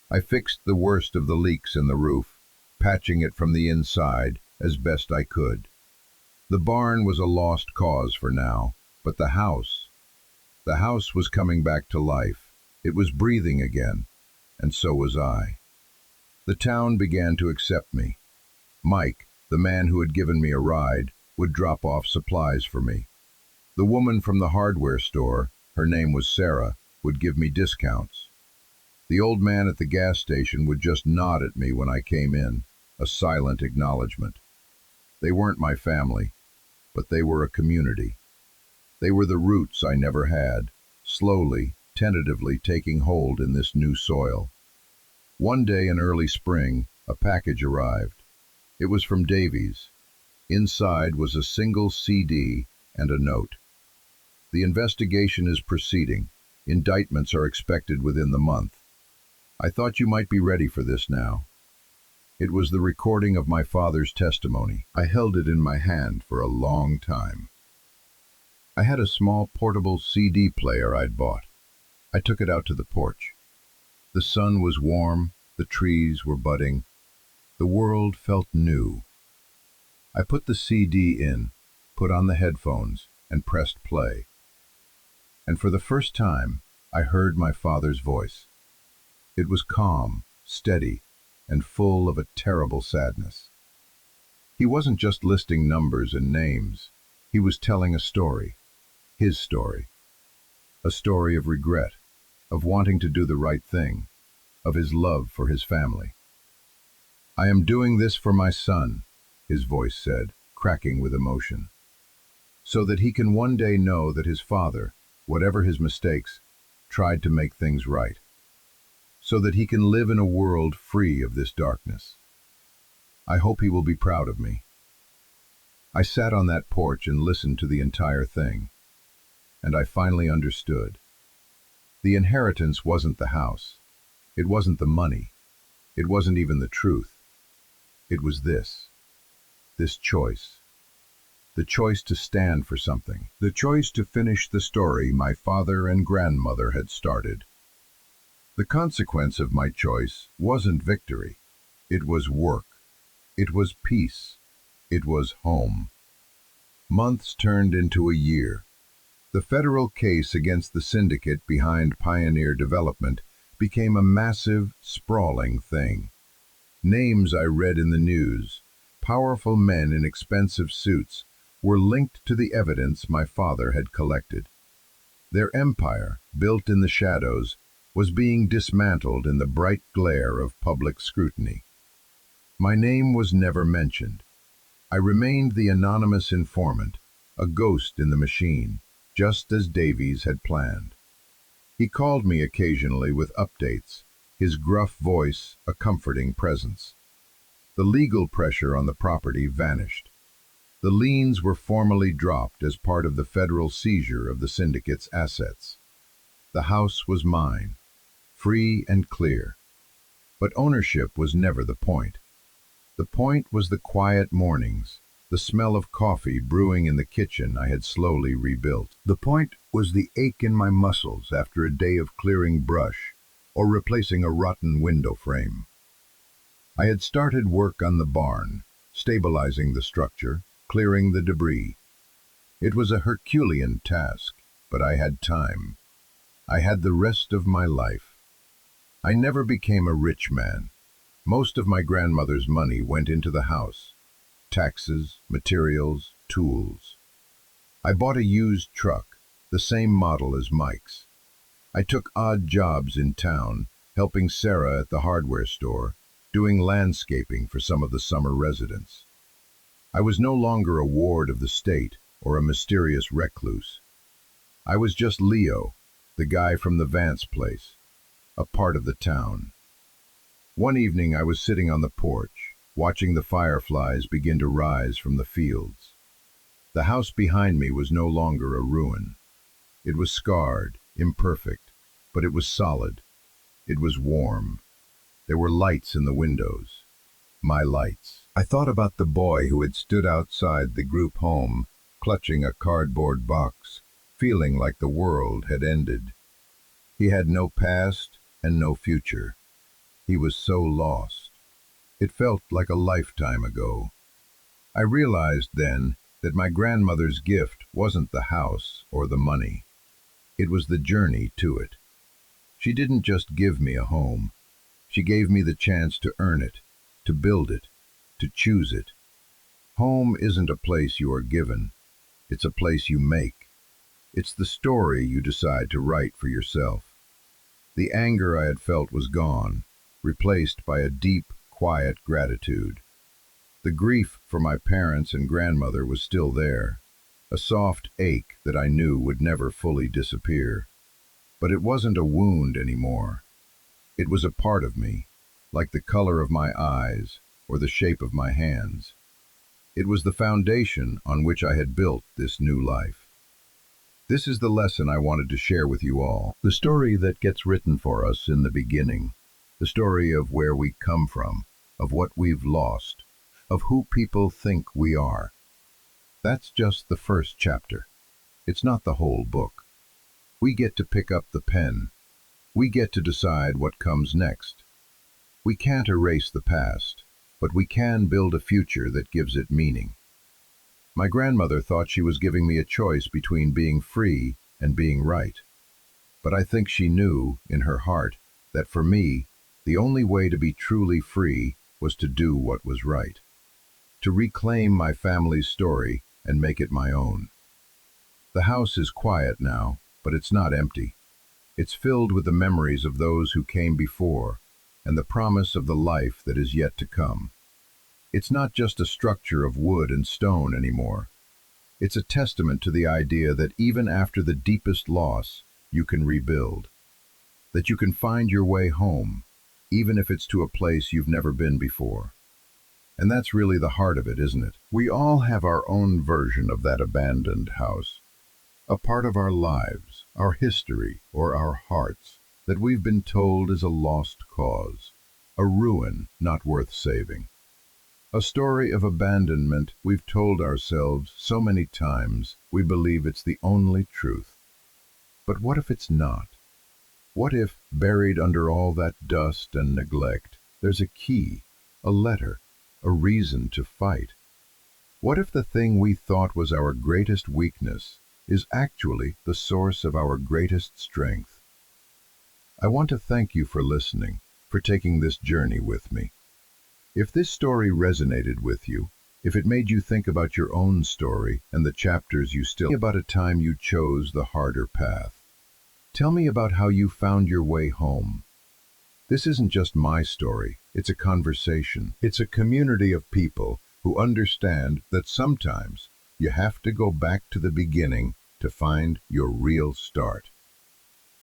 I fixed the worst of the leaks in the roof, patching it from the inside as best I could. The barn was a lost cause for now, but the house was coming back to life. It was breathing again, and so was I. The town began to accept me. Mike, the man who had given me a ride, would drop off supplies for me. The woman from the hardware store, her name was Sarah, would give me discounts. The old man at the gas station would just nod at me when I came in, a silent acknowledgement. They weren't my family, but they were a community. They were the roots I never had, slowly, tentatively taking hold in this new soil. One day in early spring, a package arrived. It was from Davies. Inside was a single CD and a note. "The investigation is proceeding. Indictments are expected within the month. I thought you might be ready for this now." It was the recording of my father's testimony. I held it in my hand for a long time. I had a small portable CD player I'd bought. I took it out to the porch. The sun was warm, the trees were budding, the world felt new. I put the CD in, put on the headphones, and pressed play. And for the first time, I heard my father's voice. It was calm, steady, and full of a terrible sadness. He wasn't just listing numbers and names. He was telling a story, his story. A story of regret, of wanting to do the right thing, of his love for his family. "I am doing this for my son," his voice said, cracking with emotion, "so that he can one day know that his father, whatever his mistakes, tried to make things right. So that he can live in a world free of this darkness. I hope he will be proud of me." I sat on that porch and listened to the entire thing, and I finally understood. The inheritance wasn't the house. It wasn't the money. It wasn't even the truth. It was this choice. The choice to stand for something. The choice to finish the story my father and grandmother had started. The consequence of my choice wasn't victory. It was work. It was peace. It was home. Months turned into a year. The federal case against the syndicate behind Pioneer Development became a massive, sprawling thing. Names I read in the news, powerful men in expensive suits, were linked to the evidence my father had collected. Their empire, built in the shadows, was being dismantled in the bright glare of public scrutiny. My name was never mentioned. I remained the anonymous informant, a ghost in the machine, just as Davies had planned. He called me occasionally with updates, his gruff voice a comforting presence. The legal pressure on the property vanished. The liens were formally dropped as part of the federal seizure of the syndicate's assets. The house was mine, free and clear. But ownership was never the point. The point was the quiet mornings, the smell of coffee brewing in the kitchen I had slowly rebuilt. The point was the ache in my muscles after a day of clearing brush or replacing a rotten window frame. I had started work on the barn, stabilizing the structure, clearing the debris. It was a Herculean task, but I had time. I had the rest of my life. I never became a rich man. Most of my grandmother's money went into the house. Taxes, materials, tools. I bought a used truck, the same model as Mike's. I took odd jobs in town, helping Sarah at the hardware store, doing landscaping for some of the summer residents. I was no longer a ward of the state or a mysterious recluse. I was just Leo, the guy from the Vance place, a part of the town. One evening I was sitting on the porch, watching the fireflies begin to rise from the fields. The house behind me was no longer a ruin. It was scarred, imperfect, but it was solid. It was warm. There were lights in the windows. My lights. I thought about the boy who had stood outside the group home, clutching a cardboard box, feeling like the world had ended. He had no past and no future. He was so lost. It felt like a lifetime ago. I realized then that my grandmother's gift wasn't the house or the money. It was the journey to it. She didn't just give me a home. She gave me the chance to earn it, to build it, to choose it. Home isn't a place you are given. It's a place you make. It's the story you decide to write for yourself. The anger I had felt was gone, replaced by a deep, quiet gratitude. The grief for my parents and grandmother was still there, a soft ache that I knew would never fully disappear. But it wasn't a wound anymore. It was a part of me, like the color of my eyes or the shape of my hands. It was the foundation on which I had built this new life. This is the lesson I wanted to share with you all, the story that gets written for us in the beginning, the story of where we come from, of what we've lost, of who people think we are. That's just the first chapter. It's not the whole book. We get to pick up the pen, We get to decide what comes next. We can't erase the past, but we can build a future that gives it meaning. My grandmother thought she was giving me a choice between being free and being right. But I think she knew, in her heart, that for me, the only way to be truly free was to do what was right. To reclaim my family's story and make it my own. The house is quiet now, but it's not empty. It's filled with the memories of those who came before, and the promise of the life that is yet to come. It's not just a structure of wood and stone anymore. It's a testament to the idea that even after the deepest loss, you can rebuild. That you can find your way home, even if it's to a place you've never been before. And that's really the heart of it, isn't it? We all have our own version of that abandoned house. A part of our lives, our history, or our hearts, that we've been told is a lost cause. A ruin not worth saving. A story of abandonment we've told ourselves so many times we believe it's the only truth. But what if it's not? What if, buried under all that dust and neglect, there's a key, a letter, a reason to fight? What if the thing we thought was our greatest weakness is actually the source of our greatest strength? I want to thank you for listening, for taking this journey with me. If this story resonated with you, if it made you think about your own story and the chapters you still about a time you chose the harder path. Tell me about how you found your way home. This isn't just my story, it's a conversation. It's a community of people who understand that sometimes you have to go back to the beginning to find your real start.